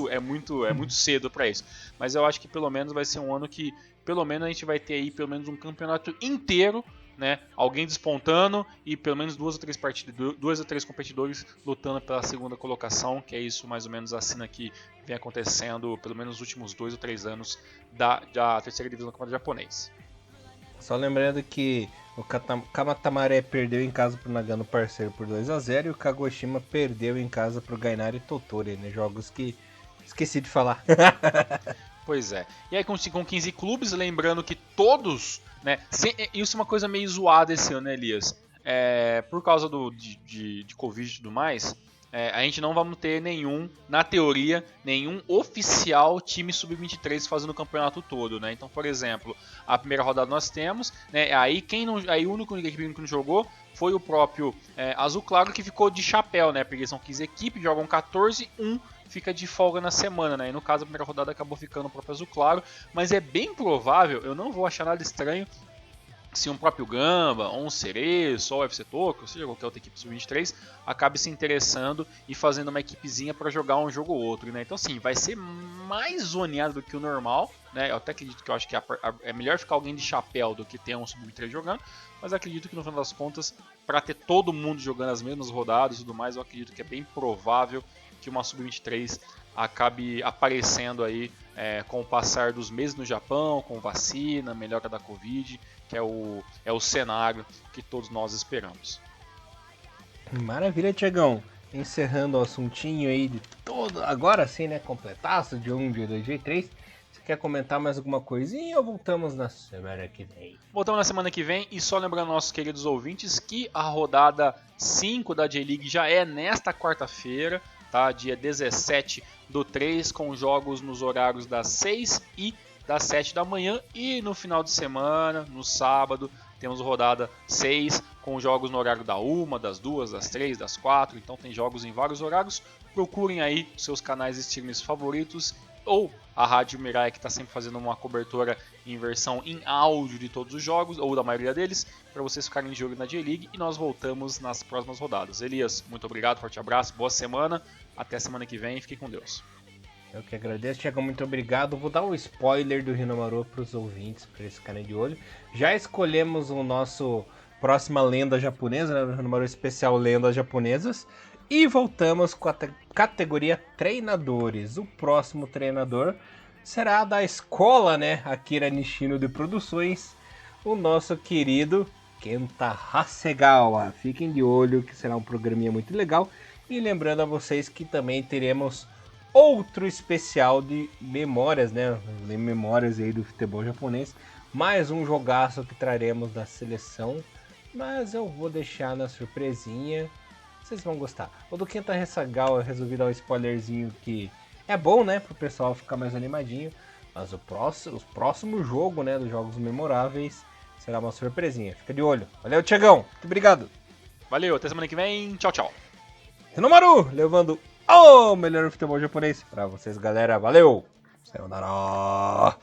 [SPEAKER 2] é muito cedo para isso. Mas eu acho que pelo menos vai ser um ano que pelo menos a gente vai ter aí pelo menos um campeonato inteiro, né? Alguém despontando e pelo menos 2 ou 3 competidores lutando pela segunda colocação, que é isso mais ou menos assim que vem acontecendo pelo menos nos últimos 2 ou 3 anos da terceira divisão do campeonato japonês.
[SPEAKER 1] Só lembrando que o Kamatamare perdeu em casa pro Nagano Parceiro por 2-0 e o Kagoshima perdeu em casa pro Gainari Tottori, né? Jogos que esqueci de falar.
[SPEAKER 2] Pois é. E aí com 15 clubes, lembrando que todos, né? Isso é uma coisa meio zoada esse ano, né, Elias? Por causa de Covid e tudo mais, a gente não vamos ter na teoria, nenhum oficial time sub-23 fazendo o campeonato todo, né? Então, por exemplo, a primeira rodada nós temos, né? Aí o único equipe que não jogou foi o próprio Azul Claro, que ficou de chapéu, né? Porque são 15 equipes, jogam 14, fica de folga na semana, né? E no caso a primeira rodada acabou ficando o próprio Azul Claro, mas é bem provável, eu não vou achar nada estranho se um próprio Gamba, ou um Cereço, ou o FC Tokyo, ou seja, qualquer outra equipe sub-23, acabe se interessando e fazendo uma equipezinha para jogar um jogo ou outro, né? Então, assim, vai ser mais zoneado do que o normal, né? Eu até acredito que eu acho que é melhor ficar alguém de chapéu do que ter um sub-23 jogando, mas acredito que no final das contas, para ter todo mundo jogando as mesmas rodadas e tudo mais, eu acredito que é bem provável que uma sub-23 acabe aparecendo aí com o passar dos meses no Japão, com vacina, melhora da Covid, que é o cenário que todos nós esperamos.
[SPEAKER 1] Maravilha, Tiagão. Encerrando o assuntinho aí de todo. Agora sim, né? Completaço de 1, de 2, de 3. Você quer comentar mais alguma coisinha ou voltamos na semana que vem?
[SPEAKER 2] Voltamos na semana que vem e só lembrando nossos queridos ouvintes que a rodada 5 da J-League já é nesta quarta-feira, tá? Dia 17/3, com jogos nos horários das 6 e das 7 da manhã, e no final de semana, no sábado, temos rodada 6 com jogos no horário da 1, das 2, das 3, das 4, então tem jogos em vários horários. Procurem aí seus canais de streams favoritos ou a Rádio Mirai, que está sempre fazendo uma cobertura em versão em áudio de todos os jogos, ou da maioria deles, para vocês ficarem de olho na J-League, e nós voltamos nas próximas rodadas. Elias, muito obrigado, forte abraço, boa semana, até semana que vem, fique com Deus.
[SPEAKER 1] Eu que agradeço, Thiago, muito obrigado. Vou dar um spoiler do Hinomaru para os ouvintes, para eles ficarem de olho. Já escolhemos o nosso próxima lenda japonesa, né? O Hinomaru especial Lendas Japonesas. E voltamos com a categoria Treinadores. O próximo treinador será da escola, né? Akira Nishino de Produções, o nosso querido Kenta Hasegawa. Fiquem de olho que será um programinha muito legal. E lembrando a vocês que também teremos outro especial de memórias, né? Memórias aí do futebol japonês. Mais um jogaço que traremos da seleção. Mas eu vou deixar na surpresinha. Vocês vão gostar. O do Kenta Hasegawa eu resolvi dar um spoilerzinho que é bom, né? Pro pessoal ficar mais animadinho. Mas o próximo jogo, né? Dos jogos memoráveis será uma surpresinha. Fica de olho. Valeu, Tiagão. Muito obrigado.
[SPEAKER 2] Valeu, até semana que vem. Tchau, tchau.
[SPEAKER 1] Hinomaru, levando o melhor futebol japonês pra vocês, galera. Valeu. Sayonara.